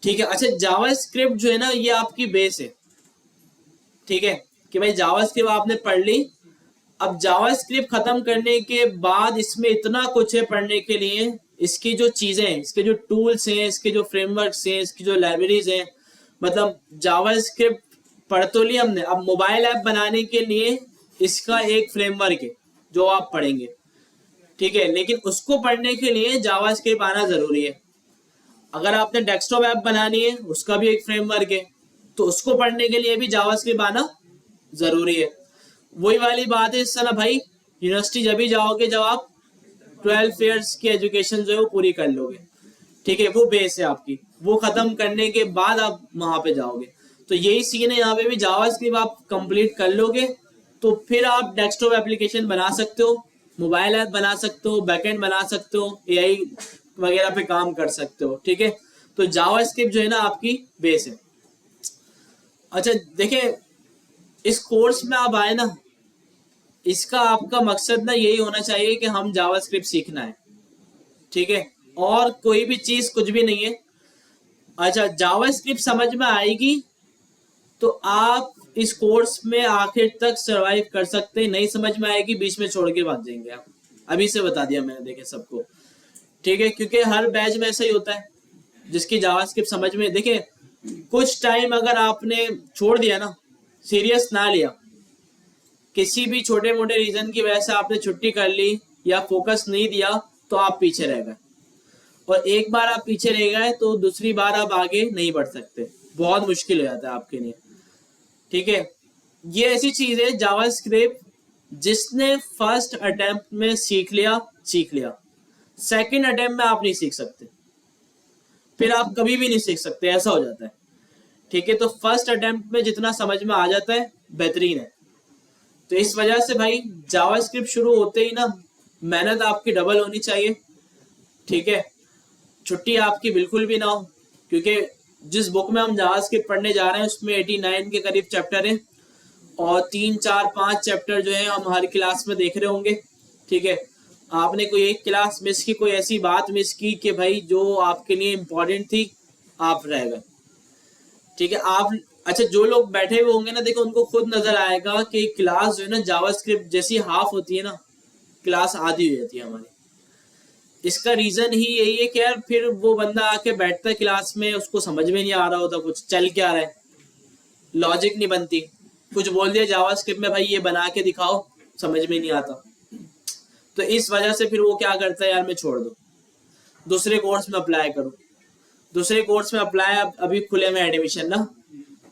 ठीक है, अच्छा जावास्क्रिप्ट जो है ना ये आपकी बेस है। ठीक है, कि भाई जावास्क्रिप्ट आपने पढ़ ली, अब जावास्क्रिप्ट खत्म करने के बाद इसमें इतना कुछ है पढ़ने के लिए। इसकी जो चीज़ें हैं, इसके जो टूल्स हैं, इसके जो फ्रेमवर्क्स हैं, इसकी जो लाइब्रेरीज हैं, मतलब जावास्क्रिप्ट पढ़ तो लिया हमने। अब मोबाइल ऐप बनाने के लिए इसका एक फ्रेमवर्क है जो आप पढ़ेंगे। ठीक है, लेकिन उसको पढ़ने के लिए जावास्क्रिप्ट आना ज़रूरी है। अगर आपने डेस्कटॉप ऐप बनानी है उसका भी एक फ्रेमवर्क है, तो उसको पढ़ने के लिए भी जावास्क्रिप्ट आना ज़रूरी है। वही वाली बात है, इस तरह भाई यूनिवर्सिटी जब भी जाओगे जब आप 12 ईयर्स की एजुकेशन जो है वो पूरी कर लोगे। ठीक है, वो बेस है आपकी, वो खत्म करने के बाद आप वहां पे जाओगे। तो यही सीन है यहाँ पे भी, जावास्क्रिप्ट आप कंप्लीट कर लोगे तो फिर आप डेस्कटॉप एप्लीकेशन बना सकते हो, मोबाइल ऐप बना सकते हो, बैकएंड बना सकते हो, एआई वगैरह पे काम कर सकते हो। ठीक है, तो जावास्क्रिप्ट जो है ना आपकी बेस है। अच्छा देखिए, इस कोर्स में आप आए ना, इसका आपका मकसद ना यही होना चाहिए कि हम जावास्क्रिप्ट सीखना है। ठीक है, और कोई भी चीज कुछ भी नहीं है। अच्छा, जावास्क्रिप्ट समझ में आएगी तो आप इस कोर्स में आखिर तक सरवाइव कर सकते हैं, नहीं समझ में आएगी बीच में छोड़ के भाग जाएंगे आप। अभी से बता दिया मैंने, देखे सबको। ठीक है, क्योंकि हर बैच में ऐसा ही होता है जिसकी जावास्क्रिप्ट समझ में, देखिए कुछ टाइम अगर आपने छोड़ दिया ना, सीरियस ना लिया, किसी भी छोटे मोटे रीजन की वजह से आपने छुट्टी कर ली या फोकस नहीं दिया, तो आप पीछे रह गए। और एक बार आप पीछे रह गए तो दूसरी बार आप आगे नहीं बढ़ सकते, बहुत मुश्किल हो जाता है आपके लिए। ठीक है, ये ऐसी चीज है जावास्क्रिप्ट, जिसने फर्स्ट अटेम्प्ट में सीख लिया, सेकंड अटेम्प्ट में आप नहीं सीख सकते, फिर आप कभी भी नहीं सीख सकते, ऐसा हो जाता है। ठीक है, तो फर्स्ट अटेम्प्ट में जितना समझ में आ जाता है बेहतरीन है। तो इस वजह से भाई जावास्क्रिप्ट शुरू होते ही ना मेहनत आपकी डबल होनी चाहिए। ठीक है, छुट्टी आपकी बिल्कुल भी ना हो, क्योंकि जिस बुक में हम जावास्क्रिप्ट पढ़ने जा रहे हैं उसमें 89 के करीब चैप्टर है, और 3 4 5 चैप्टर जो है हम हर क्लास में देख रहे होंगे। ठीक है, आपने कोई एक क्लास मिस की, कोई ऐसी बात मिस की कि भाई जो आपके लिए इम्पोर्टेंट थी, आप रह गए। ठीक है, आप अच्छा जो लोग बैठे हुए होंगे ना, देखो उनको खुद नजर आएगा कि क्लास जो है ना जावास्क्रिप्ट जैसी हाफ होती है ना, क्लास आधी हो जाती है हमारी। इसका रीजन ही यही है कि यार फिर वो बंदा आके बैठता है क्लास में, उसको समझ में नहीं आ रहा होता कुछ चल क्या रहा है, लॉजिक नहीं बनती, कुछ बोल दिया जावास्क्रिप्ट में भाई ये बना के दिखाओ, समझ में नहीं आता। तो इस वजह से फिर वो क्या करता है, यार मैं छोड़ दूं, दूसरे कोर्स में अप्लाई करूं। दूसरे कोर्स में अप्लाई, अभी खुले में एडमिशन ना,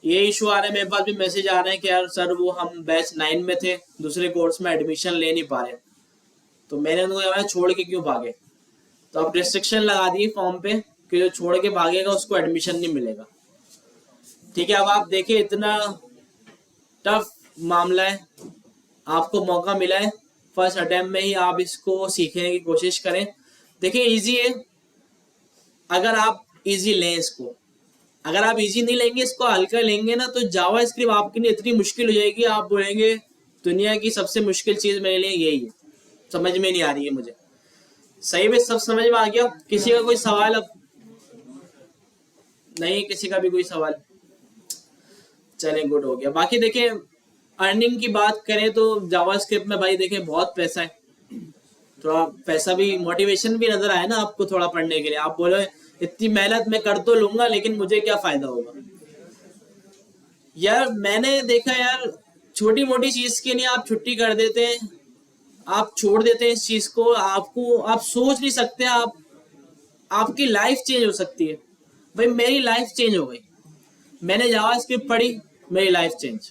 ये इशू आ रहा है, मेरे पास भी मैसेज आ रहे हैं कि यार सर वो हम बैच 9 में थे, दूसरे कोर्स में एडमिशन ले नहीं पा रहे। तो मैंने उनको कहा छोड़ के क्यों भागे, तो अब रिस्ट्रिक्शन लगा दी फॉर्म पे कि जो छोड़ के भागेगा उसको एडमिशन नहीं मिलेगा। ठीक है, अब आप देखिए इतना टफ मामला है, आपको मौका मिला है फर्स्ट अटेम्प्ट में ही आप इसको सीखने की कोशिश करें। देखिए इजी है अगर आप इजी लें इसको, अगर आप इजी नहीं लेंगे, इसको हल्का लेंगे ना, तो जावास्क्रिप्ट आपके लिए इतनी मुश्किल हो जाएगी, आप बोलेंगे दुनिया की सबसे मुश्किल चीज मेरे लिए यही है, समझ में नहीं आ रही है मुझे। सही में सब समझ में आ गया? किसी का कोई सवाल? अब नहीं, किसी का भी कोई सवाल? चले, गुड हो गया। बाकी देखिए अर्निंग की बात करें तो जावास्क्रिप्ट में भाई देखिए बहुत पैसा है, थोड़ा पैसा भी, मोटिवेशन भी नजर आए ना आपको थोड़ा पढ़ने के लिए, आप बोलो इतनी मेहनत मैं कर तो लूंगा लेकिन मुझे क्या फायदा होगा। यार मैंने देखा यार, छोटी मोटी चीज के लिए आप छुट्टी कर देते हैं, आप छोड़ देते हैं इस चीज को, आपको आप सोच नहीं सकते, आप आपकी लाइफ चेंज हो सकती है। भाई मेरी लाइफ चेंज हो गई, मैंने जावास्क्रिप्ट पढ़ी, मेरी लाइफ चेंज,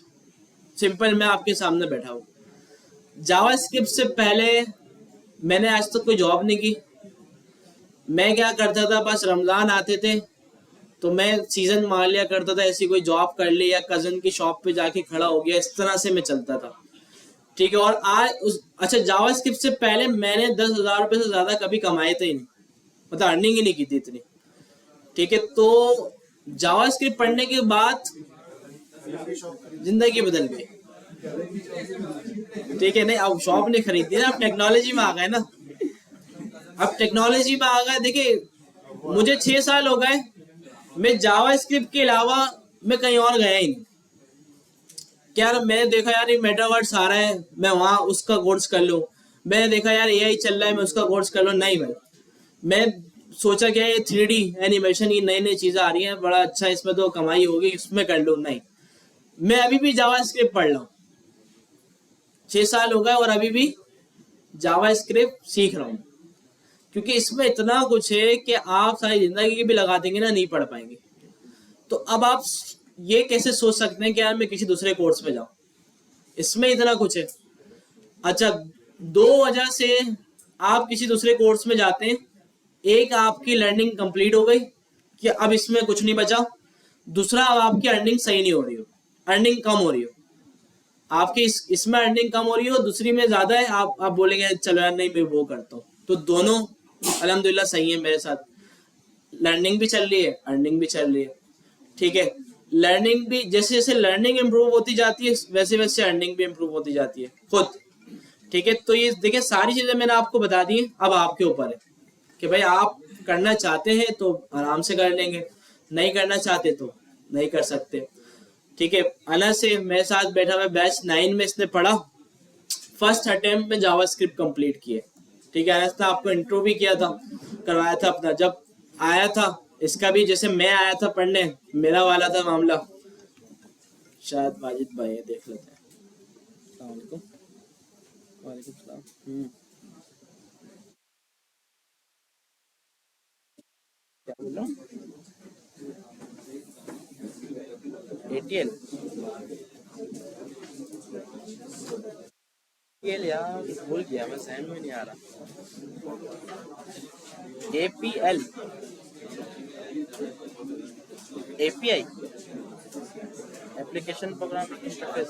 सिंपल, मैं आपके सामने बैठा हूँ। जावास्क्रिप्ट से पहले मैंने आज तक कोई जॉब नहीं की। मैं क्या करता था, बस रमजान आते थे तो मैं सीजन मार लिया करता था, ऐसी कोई जॉब कर ली या कजन की शॉप पे जाके खड़ा हो गया, इस तरह से मैं चलता था। ठीक है, और आज अच्छा जावास्क्रिप्ट से पहले मैंने 10,000 रुपये से ज्यादा कभी कमाए थे ही नहीं, मतलब अर्निंग ही नहीं की थी इतनी। ठीक है, तो जावास्क्रिप्ट पढ़ने के बाद जिंदगी बदल गई। ठीक है, नहीं अब शॉप नहीं खरीदी ना, अब टेक्नोलॉजी में आ गए ना, अब टेक्नोलॉजी में आ गए। देखिए मुझे 6 साल हो गए, मैं जावास्क्रिप्ट के अलावा मैं कहीं और गया ही नहीं। क्या मैंने देखा यार ये मेटावर्स आ रहा है, मैं वहां उसका कोर्स कर लूं, मैंने देखा यार एआई चल रहा है, मैं उसका कोर्स कर लूं, नहीं भाई। मैं सोचा क्या ये 3D एनिमेशन, ये नई नई चीजें आ रही हैं, बड़ा अच्छा, इसमें तो कमाई होगी, इसमें कर लूं, नहीं। मैं अभी भी जावास्क्रिप्ट पढ़ रहा हूँ, 6 साल हो गए और अभी भी जावास्क्रिप्ट सीख रहा हूँ, क्योंकि इसमें इतना कुछ है कि आप सारी जिंदगी भी लगा देंगे ना, नहीं पढ़ पाएंगे। तो अब आप ये कैसे सोच सकते हैं कि यार मैं किसी दूसरे कोर्स में जाऊं, इसमें इतना कुछ है। अच्छा, 2 वजह से आप किसी दूसरे कोर्स में जाते हैं। एक आपकी लर्निंग कंप्लीट हो गई कि अब इसमें कुछ नहीं बचा, दूसरा अब आपकी अर्निंग सही नहीं हो रही हो, अर्निंग कम हो रही हो, आपकी इसमें अर्निंग कम हो रही हो, दूसरी में ज्यादा है, आप बोलेंगे चलो यार नहीं मैं वो करता हूँ। तो दोनों अल्हम्दुलिल्लाह सही है मेरे साथ, लर्निंग भी चल रही है, अर्निंग भी चल रही है। ठीक है, लर्निंग भी जैसे जैसे लर्निंग इंप्रूव होती जाती है वैसे वैसे अर्निंग भी इंप्रूव होती जाती है खुद। ठीक है, तो ये देखिए सारी चीजें मैंने आपको बता दी हैं, अब आपके ऊपर है कि भाई आप करना चाहते हैं तो आराम से कर लेंगे, नहीं करना चाहते तो नहीं कर सकते। ठीक है, अनस से मेरे साथ बैठा हुआ बैच 9 में, इसने पढ़ा, फर्स्ट अटेम्प्ट में जावास्क्रिप्ट कंप्लीट किए। ठीक है, अनस ने आपको इंट्रो भी किया था, करवाया था अपना, जब आया था इसका भी जैसे मैं आया था पढ़ने, मेरा वाला था मामला। शायद वाजिद भाई है, देख लेते हैं। अस्सलाम वालेकुम। वालेकुम सलाम। क्या बोल रहा हूँ? एटीएल यार भूल गया मैं, सहन में नहीं आ रहा। APL API application programming interface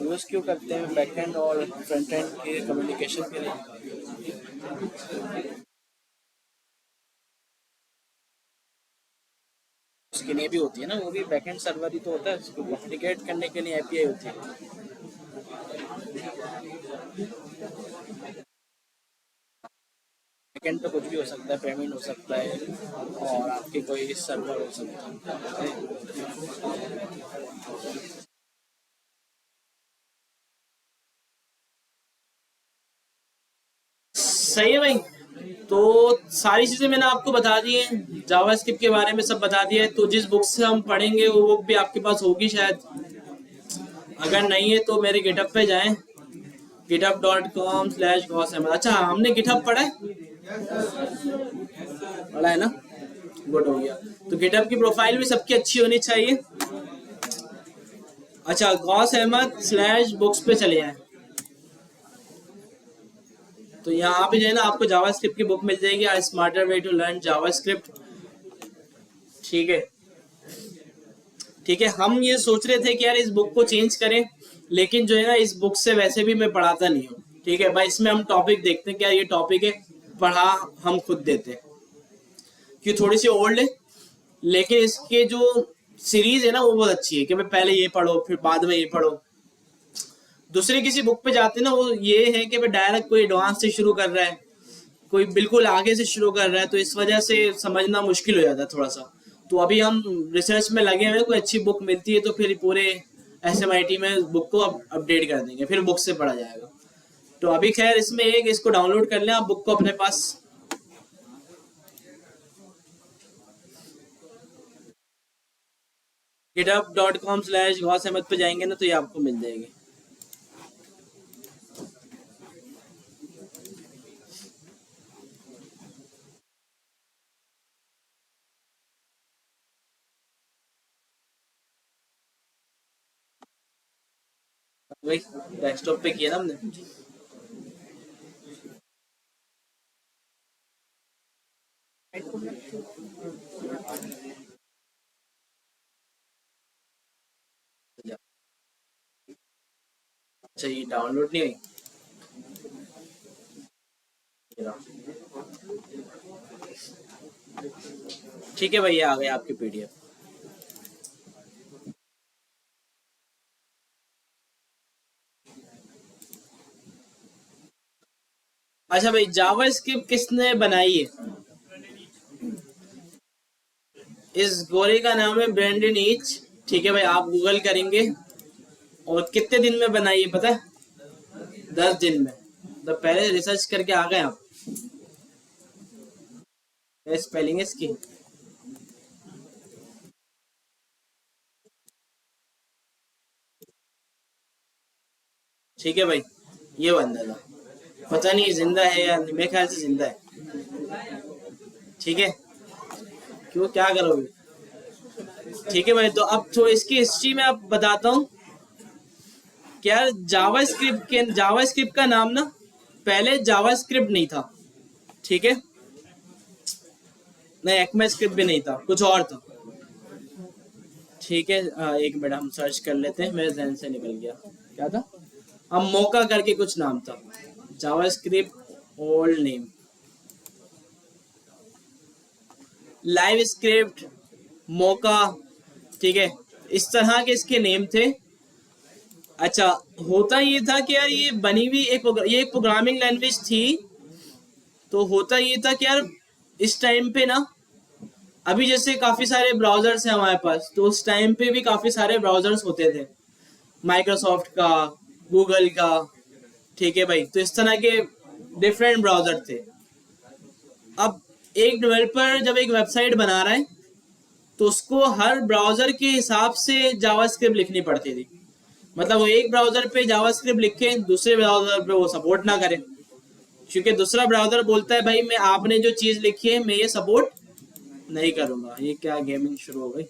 use क्यों करते हैं बैकएंड और फ्रंट एंड के कम्युनिकेशन के लिए? उसके लिए भी होती है ना, वो भी बैकएंड सर्वर ही तो होता है, उसको कम्युनिकेट करने के लिए एपीआई होती है। बैकएंड पे कुछ भी हो सकता है, पेमेंट हो सकता है और आपके कोई सर्वर हो सकता है। सही है भाई, तो सारी चीजें मैंने आपको बता दी हैं, जावास्क्रिप्ट के बारे में सब बता दिया है। तो जिस बुक से हम पढ़ेंगे वो बुक भी आपके पास होगी शायद, अगर नहीं है तो मेरे गिटहब पे जाएं, github.com/gaussahmed। अच्छा हमने गिटहब पढ़ा है ना, गुड हो गया। तो गिटहब की प्रोफाइल भी सबकी अच्छी होनी चाहिए। अच्छा gaussahmed/books पे चले जाएं, तो यहाँ पे जो है ना आपको जावास्क्रिप्ट की बुक मिल जाएगी, a smarter way to learn JavaScript. ठीक है, ठीक है, हम ये सोच रहे थे कि यार इस बुक को चेंज करें, लेकिन जो है ना इस बुक से वैसे भी मैं पढ़ाता नहीं हूँ। ठीक है भाई, इसमें हम टॉपिक देखते हैं, क्या ये टॉपिक है, पढ़ा हम खुद देते हैं, कि थोड़ी सी ओल्ड है लेकिन इसके जो सीरीज है ना वो बहुत अच्छी है, कि भाई पहले ये पढ़ो फिर बाद में ये पढ़ो। दूसरे किसी बुक पे जाते ना वो ये है कि भाई डायरेक्ट कोई एडवांस से शुरू कर रहा है, कोई बिल्कुल आगे से शुरू कर रहा है, तो इस वजह से समझना मुश्किल हो जाता है थोड़ा सा। तो अभी हम रिसर्च में लगे हुए, कोई अच्छी बुक मिलती है तो फिर पूरे SMIT में बुक को अपडेट कर देंगे, फिर बुक से पढ़ा जाएगा। तो अभी खैर इसमें एक इसको डाउनलोड कर लें आप बुक को अपने पास। github.com/gaussahmed पे जाएंगे ना तो ये आपको मिल जाएगी। वही डेस्कटॉप पे किया ना हमने। अच्छा ये डाउनलोड नहीं हुई, ठीक है भैया आ गए आपके PDF। अच्छा भाई जावास्क्रिप्ट किसने बनाई है? इस गोरे का नाम है ब्रेंडन ईच। ठीक है भाई, आप गूगल करेंगे और कितने दिन में बनाई है पता है? 10 दिन में। तो पहले रिसर्च करके आ गए आप। स्पेलिंग इसकी ठीक है भाई, ये बंदा था, पता नहीं जिंदा है या नहीं, मेरे ख्याल से जिंदा है। ठीक है, क्यों क्या करोगे? ठीक है भाई, तो अब तो इसकी हिस्ट्री में आप बताता हूँ। क्या जावास्क्रिप्ट का नाम ना पहले जावास्क्रिप्ट नहीं था, ठीक है, नहीं ECMAScript भी नहीं था, कुछ और था, ठीक है। एक मिनट हम सर्च कर लेते हैं, मेरे ध्यान से निकल गया, क्या था, हम मोका करके कुछ नाम था, JavaScript old name, live script, Mocha, ठीक है, इस तरह के इसके नेम थे। अच्छा, होता ये था कि यार ये बनी हुई ये एक प्रोग्रामिंग लैंग्वेज थी, तो होता ये था कि यार इस टाइम पे ना, अभी जैसे काफी सारे ब्राउजर्स हैं हमारे पास, तो उस टाइम पे भी काफी सारे ब्राउजर्स होते थे, माइक्रोसॉफ्ट का, गूगल का, ठीक है भाई, तो इस तरह के डिफरेंट ब्राउजर थे। अब एक डेवलपर जब एक वेबसाइट बना रहा है तो उसको हर ब्राउजर के हिसाब से जावास्क्रिप्ट लिखनी पड़ती थी, मतलब वो एक ब्राउजर पे जावास्क्रिप्ट लिखे, दूसरे ब्राउजर पे वो सपोर्ट ना करे, क्योंकि दूसरा ब्राउजर बोलता है भाई मैं आपने जो चीज लिखी है मैं ये सपोर्ट नहीं करूंगा। ये क्या गेमिंग शुरू हो गई,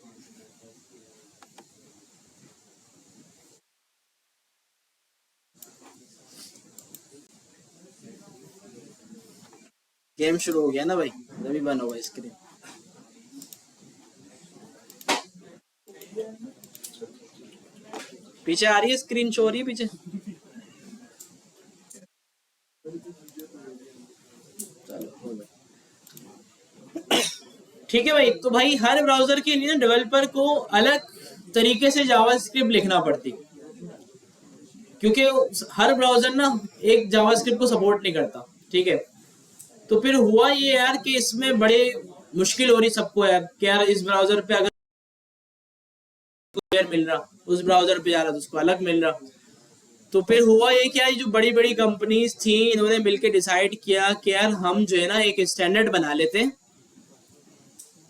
गेम शुरू हो गया ना भाई, तभी बंद होगा स्क्रीन। पीछे आ रही है स्क्रीन, शो हो रही है पीछे, ठीक है भाई। तो भाई हर ब्राउजर के लिए ना डेवलपर को अलग तरीके से जावास्क्रिप्ट लिखना पड़ती, क्योंकि हर ब्राउजर ना एक जावास्क्रिप्ट को सपोर्ट नहीं करता, ठीक है। तो फिर हुआ ये यार कि इसमें बड़े मुश्किल हो रही सबको यार, कि यार इस ब्राउजर पे अगर मिल रहा, उस ब्राउजर पे जा रहा तो उसको अलग मिल रहा। तो फिर हुआ ये क्या, जो बड़ी बड़ी कंपनीज थी इन्होंने मिलकर डिसाइड किया कि यार हम जो है ना एक स्टैंडर्ड बना लेते हैं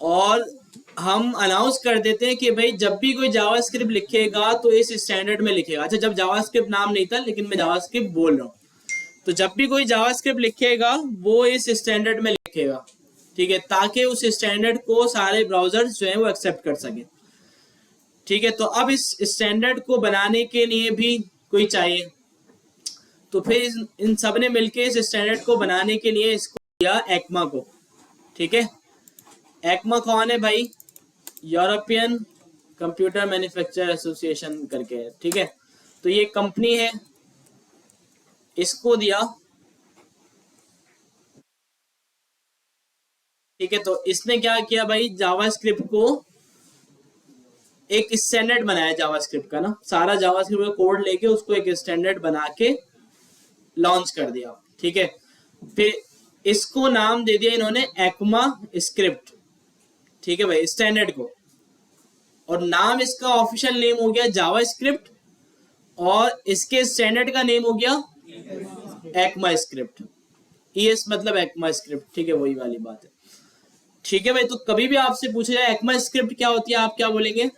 और हम अनाउंस कर देते हैं कि भाई जब भी कोई जावास्क्रिप्ट लिखेगा तो इस स्टैंडर्ड में लिखेगा। अच्छा, जब जावास्क्रिप्ट नाम नहीं था, लेकिन मैं जावास्क्रिप्ट बोल रहा हूँ, तो जब भी कोई जावास्क्रिप्ट लिखेगा वो इस स्टैंडर्ड में लिखेगा, ठीक है, ताकि उस स्टैंडर्ड को सारे ब्राउजर्स जो है वो एक्सेप्ट कर सके, ठीक है। तो अब इस स्टैंडर्ड को बनाने के लिए भी कोई चाहिए, तो फिर इन सब ने मिलकर इस स्टैंडर्ड को बनाने के लिए इसको दिया एक्मा को, ठीक है। एक्मा कौन है भाई, यूरोपियन कंप्यूटर मैन्युफैक्चरर एसोसिएशन करके है, ठीक है। तो ये कंपनी है, इसको दिया, ठीक है। तो इसने क्या किया भाई, जावास्क्रिप्ट को एक स्टैंडर्ड बनाया जावास्क्रिप्ट का ना, सारा जावास्क्रिप्ट का कोड लेके उसको एक स्टैंडर्ड बना के लॉन्च कर दिया, ठीक है। फिर इसको नाम दे दिया इन्होंने एक्मा स्क्रिप्ट, ठीक है भाई, स्टैंडर्ड को, और नाम इसका ऑफिशियल नेम हो गया जावास्क्रिप्ट और इसके स्टैंडर्ड का नेम हो गया एक्मा स्क्रिप्ट। ES मतलब एक्मा स्क्रिप्ट, ठीक है, वही वाली बात है, ठीक है भाई। तो कभी भी आपसे पूछा जाए एक्मा स्क्रिप्ट क्या होती है, आप क्या बोलेंगे,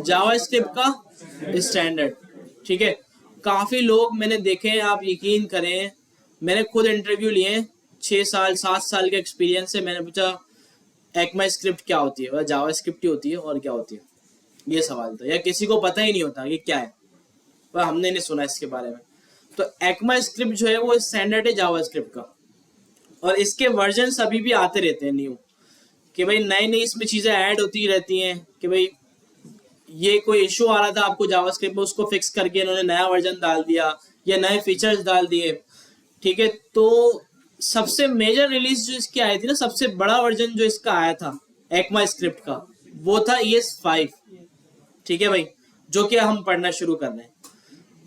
जावास्क्रिप्ट का स्टैंडर्ड, ठीक है। काफी लोग मैंने देखे हैं, आप यकीन करें, मैंने खुद इंटरव्यू लिए, 6 साल 7 साल के एक्सपीरियंस से, मैंने पूछा एक्मा स्क्रिप्ट क्या होती है, जावास्क्रिप्ट ही होती है और क्या होती है, ये सवाल था, या किसी को पता ही नहीं होता कि क्या है, पर हमने नहीं सुना इसके बारे में। तो एक्मा स्क्रिप्ट जो है वो स्टैंडर्ड है जावास्क्रिप्ट का, और इसके वर्जन अभी भी आते रहते हैं न्यू, कि भाई नई नई इसमें चीजें ऐड होती रहती हैं, कि भाई ये कोई इशू आ रहा था आपको जावास्क्रिप्ट में, उसको फिक्स करके इन्होंने नया वर्जन डाल दिया या नए फीचर्स डाल दिए, ठीक है। तो सबसे मेजर रिलीज जो इसकी आई थी ना, सबसे बड़ा वर्जन जो इसका आया था एक्मा स्क्रिप्ट का, वो था ES5, ठीक है भाई, जो कि हम पढ़ना शुरू कर रहे हैं।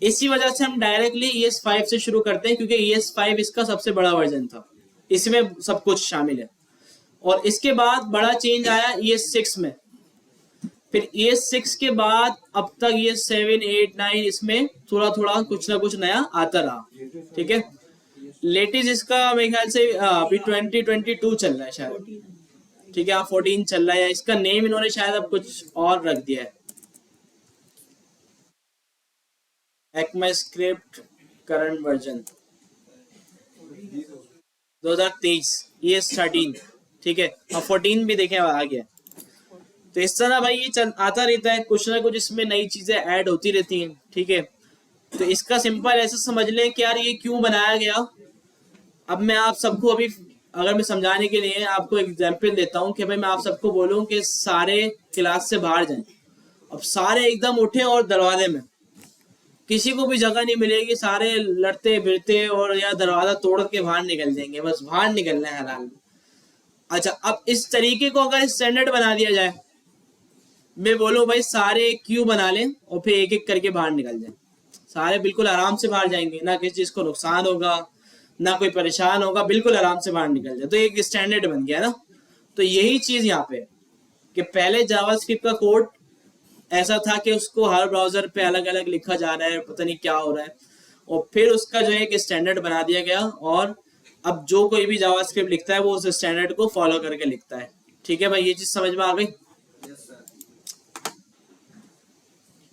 इसी वजह से हम डायरेक्टली ES5 से शुरू करते हैं, क्योंकि ES5 इसका सबसे बड़ा वर्जन था, इसमें सब कुछ शामिल है। और इसके बाद बड़ा चेंज आया ES6 में, फिर ES6 के बाद अब तक ES7, 8, 9 इसमें थोड़ा थोड़ा कुछ ना कुछ नया आता रहा, ठीक है। लेटेस्ट इसका मेरे ख्याल से अभी 2022 चल रहा है शायद, ठीक है, 14 चल रहा है, इसका नेम इन्होंने शायद अब कुछ और रख दिया है, ECMA script current version 2023 ES13, ठीक है, और 14 भी देखें आ गया। तो इस तरह भाई ये आता रहता है, कुछ ना कुछ इसमें नई चीजें ऐड होती रहती हैं, ठीक है। तो इसका सिंपल ऐसे समझ लें कि यार ये क्यों बनाया गया। अब मैं आप सबको अभी, अगर मैं समझाने के लिए आपको एग्जाम्पल देता हूँ कि भाई मैं आप सबको बोलूँ कि सारे क्लास से बाहर जाएं, अब सारे एकदम उठे और दरवाजे में, किसी को भी जगह नहीं मिलेगी, सारे लड़ते भिड़ते और या दरवाजा तोड़ के बाहर निकल जाएंगे, बस बाहर निकलना है हर हाल में। अच्छा, अब इस तरीके को अगर स्टैंडर्ड बना दिया जाए, मैं बोलूँ भाई सारे क्यू बना लें और फिर एक एक करके बाहर निकल जाए, सारे बिल्कुल आराम से बाहर जाएंगे, ना किसी चीज को नुकसान होगा, ना कोई परेशान होगा, बिल्कुल आराम से बाहर निकल जाए, तो एक स्टैंडर्ड बन गया ना। तो यही चीज यहाँ पे कि पहले जावास्क्रिप्ट का कोड ऐसा था कि उसको हर ब्राउजर पे अलग अलग लिखा जा रहा है, पता नहीं क्या हो रहा है, और फिर उसका जो है एक स्टैंडर्ड बना दिया गया, और अब जो कोई भी जावास्क्रिप्ट लिखता है वो उस स्टैंडर्ड को फॉलो करके लिखता है। ठीक है भाई, ये चीज समझ में आ गई।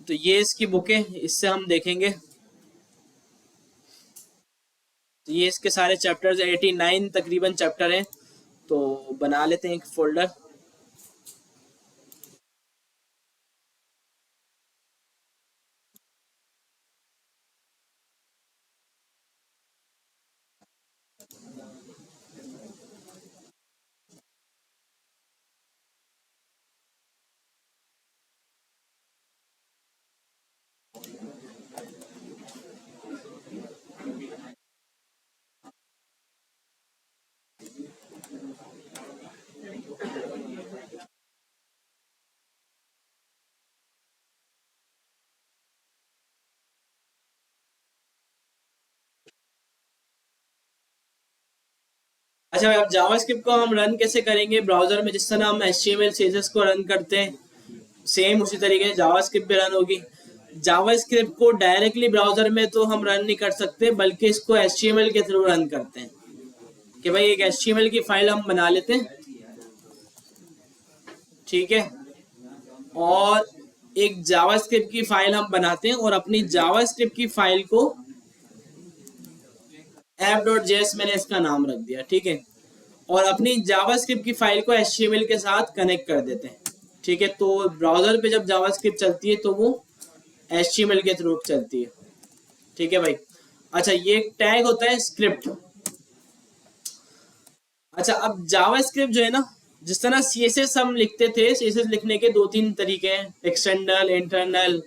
तो ये इसकी बुक है, इससे हम देखेंगे। तो ये इसके सारे चैप्टर्स 89 तकरीबन चैप्टर हैं, तो बना लेते हैं एक फोल्डर। अच्छा भाई, अब जावास्क्रिप्ट को हम रन कैसे करेंगे ब्राउजर में, जिस तरह हम HTML CSS को रन करते हैं, सेम उसी तरीके से जावास्क्रिप्ट भी रन होगी। जावास्क्रिप्ट को डायरेक्टली ब्राउजर में तो हम रन नहीं कर सकते, बल्कि इसको HTML के थ्रू रन करते हैं कि भाई एक HTML की फाइल हम बना लेते हैं, ठीक है, और एक जावास्क्रिप्ट की फाइल हम बनाते हैं, और अपनी जावास्क्रिप्ट की फाइल को app.js मैंने इसका नाम रख दिया, ठीक है, और अपनी जावास्क्रिप्ट की फाइल को HTML के साथ कनेक्ट कर देते हैं, ठीक है। तो ब्राउजर पे जब जावास्क्रिप्ट चलती है तो वो HTML के थ्रू चलती है, ठीक है भाई। अच्छा, ये एक टैग होता है स्क्रिप्ट। अच्छा, अब जावास्क्रिप्ट जो है ना, जिस तरह CSS हम लिखते थे, CSS लिखने के 2-3 तरीके हैं, एक्सटर्नल, इंटरनल,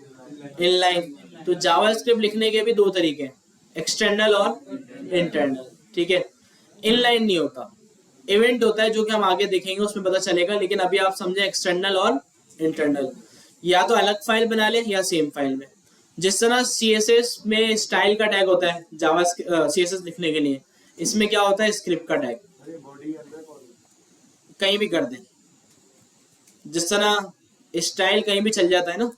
इनलाइन। तो जावास्क्रिप्ट लिखने के भी 2 तरीके हैं, एक्सटर्नल और इंटरनल, ठीक है। इनलाइन नहीं होता, इवेंट होता है, जो कि हम आगे देखेंगे उसमें पता चलेगा, लेकिन अभी आप समझे एक्सटर्नल और इंटरनल, या तो अलग फाइल बना ले या सेम फाइल में। जिस तरह CSS में स्टाइल का टैग होता है जावा CSS लिखने के लिए, इसमें क्या होता है, स्क्रिप्ट का टैग कहीं भी कर दें, जिस तरह स्टाइल कहीं भी चल जाता है ना,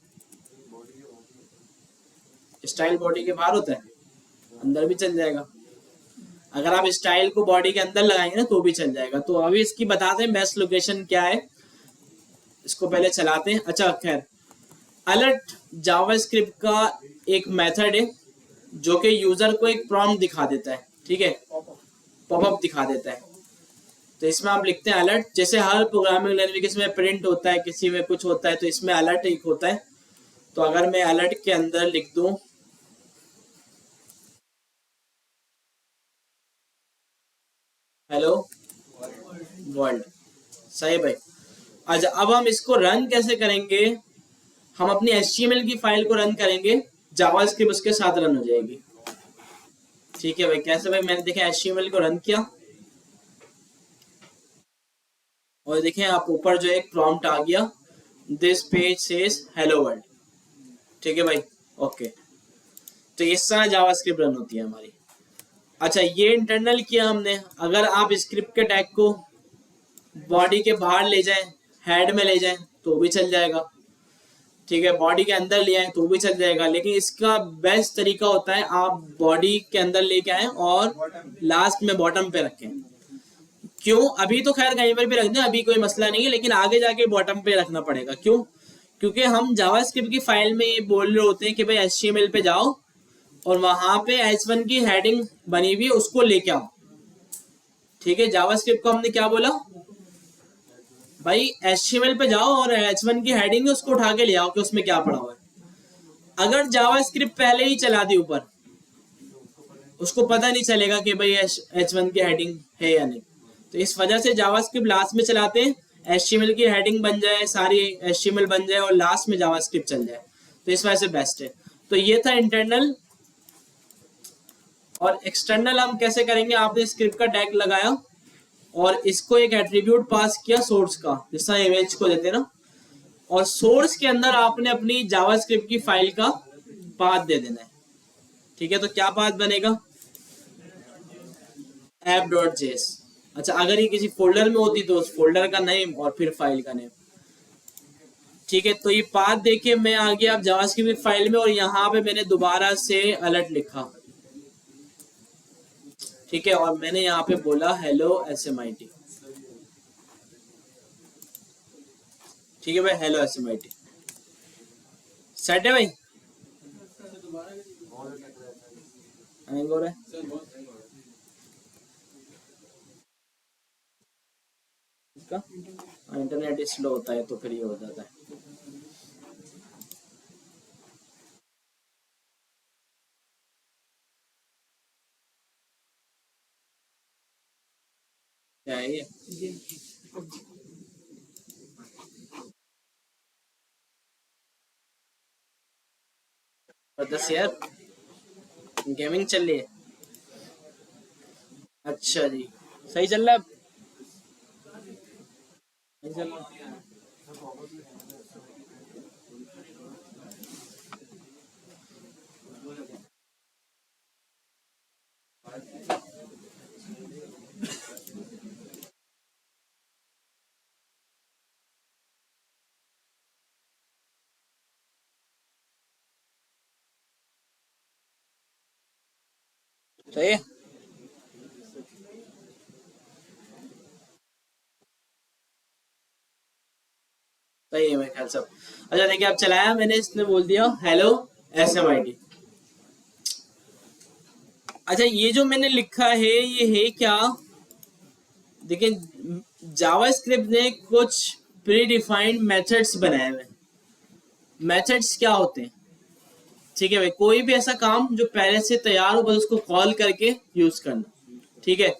स्टाइल बॉडी के बाहर होता है, अंदर भी चल जाएगा। अगर आप स्टाइल को बॉडी के अंदर लगाएंगे ना तो भी चल जाएगा। तो अभी इसकी बताते हैं बेस्ट लोकेशन क्या है, इसको पहले चलाते हैं। अच्छा खैर, अलर्ट जावास्क्रिप्ट का एक मेथड है जो कि यूजर को एक प्रॉम्प्ट दिखा देता है, ठीक है, पॉपअप दिखा देता है। तो इसमें आप लिखते हैं अलर्ट, जैसे हर प्रोग्रामिंग लैंग्वेज में प्रिंट होता है, किसी में कुछ होता है, तो इसमें अलर्ट एक होता है। तो अगर मैं अलर्ट के अंदर लिख दूं हेलो वर्ल्ड, सही भाई। अच्छा, अब हम इसको रन कैसे करेंगे, हम अपनी HTML की फाइल को रन करेंगे, जावास्क्रिप्ट उसके साथ रन हो जाएगी, ठीक है भाई। कैसे भाई, मैंने देखा HTML को रन किया और देखें आप ऊपर जो एक प्रॉम्प्ट आ गया, this page says hello world, ठीक है भाई, ओके। तो इस तरह जावास्क्रिप्ट रन होती है हमारी। अच्छा, ये इंटरनल किया हमने। अगर आप स्क्रिप्ट के टैग को बॉडी के बाहर ले जाएं, हेड में ले जाएं तो भी चल जाएगा, ठीक है, बॉडी के अंदर ले आए तो भी चल जाएगा, लेकिन इसका बेस्ट तरीका होता है आप बॉडी के अंदर लेके आए और लास्ट में बॉटम पे रखें। क्यों, अभी तो खैर कहीं पर भी रख दें, अभी कोई मसला नहीं है, लेकिन आगे जाके बॉटम पे रखना पड़ेगा। क्यों, क्योंकि हम जावास्क्रिप्ट की फाइल में ये बोल रहे होते हैं कि भाई HTML पे जाओ और वहां पे H1 की हेडिंग बनी हुई है उसको लेके आओ, ठीक है। जावास्क्रिप्ट को हमने क्या बोला भाई, HTML पे जाओ और H1 की हेडिंग है उसको उठा के ले आओ कि उसमें क्या पड़ा हुआ है। अगर जावास्क्रिप्ट पहले ही चला दी ऊपर, उसको पता नहीं चलेगा कि भाई H1 की हेडिंग है या नहीं। तो इस वजह से जावास्क्रिप्ट लास्ट में चलाते हैं, HTML की हेडिंग बन जाए, सारी HTML बन जाए और लास्ट में जावास्क्रिप्ट चल जाए, तो इस वजह से बेस्ट है। तो ये था इंटरनल। और एक्सटर्नल हम कैसे करेंगे, आपने स्क्रिप्ट का टैग लगाया और इसको एक एट्रीब्यूट पास किया सोर्स का, जिस तरह इमेज को देते ना, और सोर्स के अंदर आपने अपनी जावास्क्रिप्ट की फाइल का पाथ दे देना है। ठीक है, तो क्या पाथ बनेगा, app.js। अच्छा, अगर ये किसी फोल्डर में होती तो उस फोल्डर का नेम और फिर फाइल का नेम। ठीक है, तो ये पाथ देके मैं आ गया अब जावास्क्रिप्ट फाइल में और यहाँ पे मैंने दोबारा से अलर्ट लिखा। ठीक है, और मैंने यहाँ पे बोला हेलो SMIT। ठीक है भाई, हेलो SMIT सेट है भाई। हैंग हो रहा है इसका, इंटरनेट स्लो होता है तो फिर ये हो जाता है। क्या है ये, बस यार गेमिंग चल रही है। अच्छा जी, सही चल रहा है अब? नहीं चल रहा? सही है, सही है मेरे ख्याल से। अच्छा देखिए, अब चलाया मैंने, इसने बोल दिया हेलो SMIT। अच्छा, ये जो मैंने लिखा है ये है क्या, देखिए जावास्क्रिप्ट ने कुछ प्री डिफाइंड मेथड्स बनाए हुए हैं। मेथड्स क्या होते हैं, ठीक है भाई, कोई भी ऐसा काम जो पहले से तैयार हो, बस उसको कॉल करके यूज करना। ठीक है,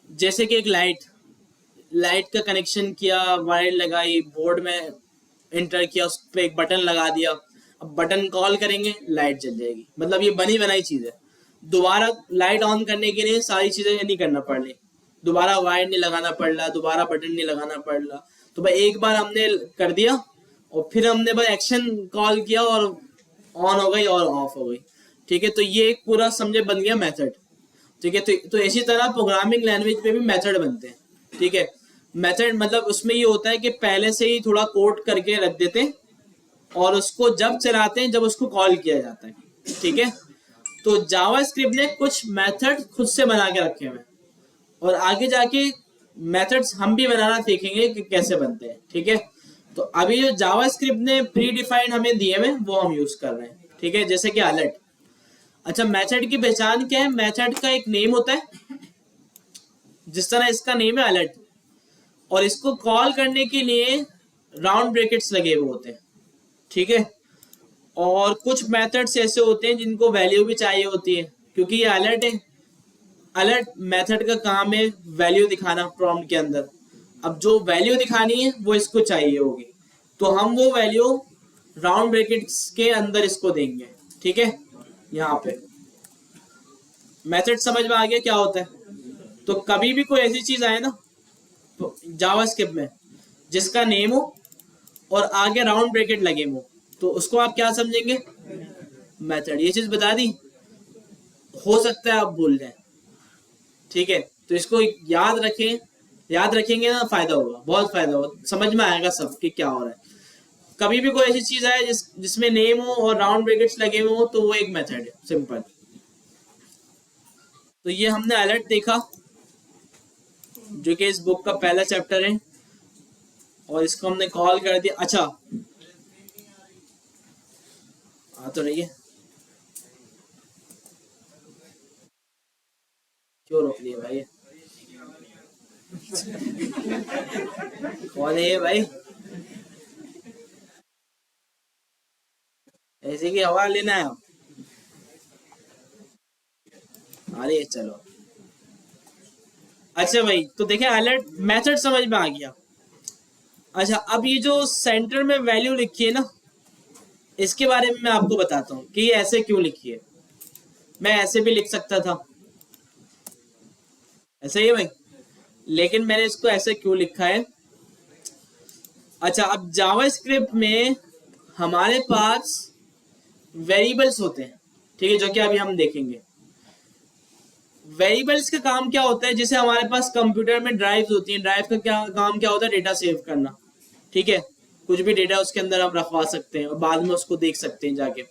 जैसे कि एक लाइट, लाइट का कनेक्शन किया, वायर लगाई, बोर्ड में इंटर किया, उस पर एक बटन लगा दिया, अब बटन कॉल करेंगे लाइट जल जाएगी। मतलब ये बनी बनाई चीज है। दोबारा लाइट ऑन करने के लिए सारी चीजें नहीं करना पड़ रही, दोबारा वायर नहीं लगाना पड़ रहा, दोबारा बटन नहीं लगाना पड़ रहा। तो भाई एक बार हमने कर दिया और फिर हमने बस एक्शन कॉल किया और ऑन हो गई और ऑफ हो गई। ठीक है, तो ये एक पूरा समझे बन गया मेथड। ठीक है, तो इसी तरह प्रोग्रामिंग लैंग्वेज में भी मेथड बनते हैं। ठीक है, मेथड मतलब उसमें ये होता है कि पहले से ही थोड़ा कोड करके रख देते हैं और उसको जब चलाते हैं जब उसको कॉल किया जाता है। ठीक है, तो जावास्क्रिप्ट ने कुछ मेथड खुद से बना के रखे हुए हैं और आगे जाके मेथड्स हम भी बनाना सीखेंगे कि कैसे बनते हैं। ठीक है, तो अभी जो जावास्क्रिप्ट ने प्री डिफाइंड हमें दिए हुए वो हम यूज कर रहे हैं। ठीक है, जैसे कि अलर्ट। अच्छा, मेथड की पहचान क्या है, मेथड का एक नेम होता है, जिस तरह इसका नेम है अलर्ट, और इसको कॉल करने के लिए राउंड ब्रैकेट्स लगे हुए होते हैं। ठीक है, और कुछ मेथड्स ऐसे होते हैं जिनको वैल्यू भी चाहिए होती है, क्योंकि ये अलर्ट है। अलर्ट मेथड का काम है वैल्यू दिखाना प्रॉम्प्ट के अंदर। अब जो वैल्यू दिखानी है वो इसको चाहिए होगी, तो हम वो वैल्यू राउंड ब्रैकेट्स के अंदर इसको देंगे। ठीक है, यहाँ पे मेथड समझ में आ गया क्या होता है। तो कभी भी कोई ऐसी चीज आए ना तो जावास्क्रिप्ट में जिसका नेम हो और आगे राउंड ब्रैकेट लगे हो, तो उसको आप क्या समझेंगे, मेथड। ये चीज बता दी, हो सकता है आप भूल जाए। ठीक है, तो इसको याद रखें, याद रखेंगे ना फायदा होगा, बहुत फायदा होगा, समझ में आएगा सब कि क्या हो रहा है। कभी भी कोई ऐसी चीज आए जिसमें नेम हो और राउंड ब्रैकेट्स लगे हुए हो, तो वो एक मेथड है, सिंपल। तो ये हमने अलर्ट देखा जो कि इस बुक का पहला चैप्टर है, और इसको हमने कॉल कर दिया। अच्छा, तो रही है, क्यों रोक दिया भाई, कौन है ये भाई, ऐसे की हवा लेना है। अरे चलो, अच्छा भाई, तो देखें अलर्ट मेथड समझ में आ गया। अच्छा, अब ये जो सेंटर में वैल्यू लिखी है ना, इसके बारे में मैं आपको बताता हूँ कि ये ऐसे क्यों लिखी है। मैं ऐसे भी लिख सकता था, ऐसे ही है भाई, लेकिन मैंने इसको ऐसे क्यों लिखा है। अच्छा, अब जावास्क्रिप्ट में हमारे पास वेरिएबल्स होते हैं, ठीक है, जो कि अभी हम देखेंगे। वेरिएबल्स का काम क्या होता है, जैसे हमारे पास कंप्यूटर में ड्राइव्स होती हैं, ड्राइव का क्या काम क्या होता है, डेटा सेव करना, ठीक है, कुछ भी डेटा उसके अंदर हम रखवा सकते हैं और बाद में उसको देख सकते हैं जाके।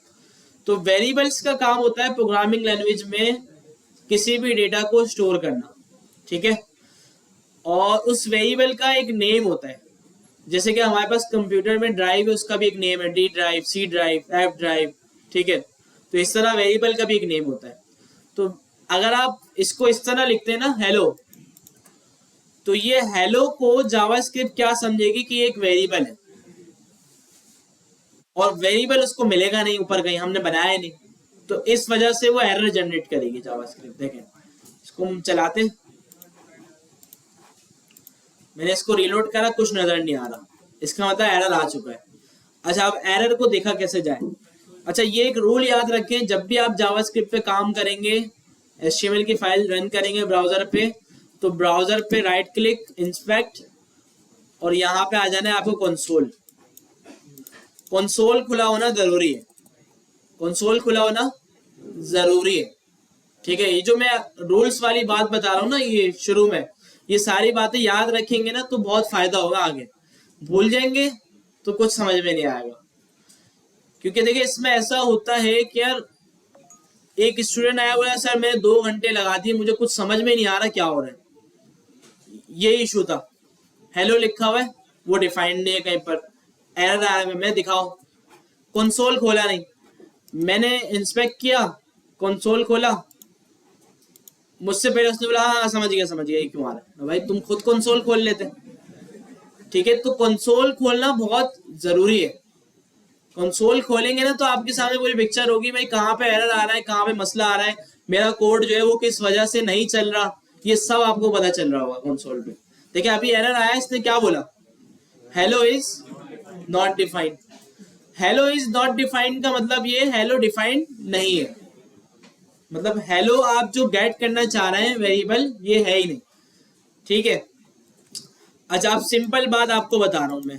तो वेरिएबल्स का काम होता है प्रोग्रामिंग लैंग्वेज में किसी भी डेटा को स्टोर करना, ठीक है, और उस वेरिएबल का एक नेम होता है। जैसे कि हमारे पास कंप्यूटर में ड्राइव है, उसका भी एक नेम है, D drive, C drive, F drive, ठीक है। तो इस तरह वेरिएबल का भी एक नेम होता है। तो अगर आप इसको इस तरह लिखते हैं ना, हेलो, तो ये हेलो को जावास्क्रिप्ट क्या समझेगी कि ये एक वेरिएबल है, और वेरिएबल उसको मिलेगा नहीं ऊपर कहीं, हमने बनाया नहीं, तो इस वजह से वो एरर जनरेट करेगी जावास्क्रिप्ट। देखें, इसको हम चलाते हैं, मैंने इसको रीलोड करा, कुछ नजर नहीं आ रहा, इसका मतलब एरर आ चुका है। अच्छा, अब एरर को देखा कैसे जाए। अच्छा, ये एक रूल याद रखें, जब भी आप जावास्क्रिप्ट पे काम करेंगे, एचटीएमएल की फाइल रन करेंगे ब्राउजर पे, तो ब्राउजर पे राइट क्लिक, इंस्पेक्ट, और यहाँ पे आ जाना है आपको कंसोल। कंसोल खुला होना जरूरी है, कंसोल खुला होना जरूरी है, ठीक है। ये जो मैं रूल्स वाली बात बता रहा हूँ ना, ये शुरू में ये सारी बातें याद रखेंगे ना तो बहुत फायदा होगा आगे। भूल जाएंगे तो कुछ समझ में नहीं आएगा, क्योंकि देखिए इसमें ऐसा होता है कि यार एक स्टूडेंट आया, बोला सर मैंने 2 घंटे लगा दिए, मुझे कुछ समझ में नहीं आ रहा क्या हो रहा है। ये इशू था, हेलो लिखा हुआ है, वो डिफाइंड नहीं है कहीं पर, एरर आया है, मैं दिखाओ, कंसोल खोला नहीं, मैंने इंस्पेक्ट किया, कंसोल खोला, मुझसे पहले उसने बोला हाँ समझ गया ये क्यों आ रहा है। भाई तुम खुद कंसोल खोल लेते, ठीक है। तो कंसोल खोलना बहुत जरूरी है। कंसोल खोलेंगे ना तो आपके सामने पूरी पिक्चर होगी, भाई कहाँ पे एरर आ रहा है, कहाँ पे मसला आ रहा है, मेरा कोड जो है वो किस वजह से नहीं चल रहा, ये सब आपको पता चल रहा होगा कंसोल पे। देखिए अभी एरर आया, इसने क्या बोला, hello is not defined. Hello is not defined का मतलब ये हेलो डिफाइंड नहीं है, मतलब हेलो आप जो गेट करना चाह रहे हैं वेरिएबल, ये है ही नहीं, ठीक है। अच्छा, आप सिंपल बात आपको बता रहा हूं मैं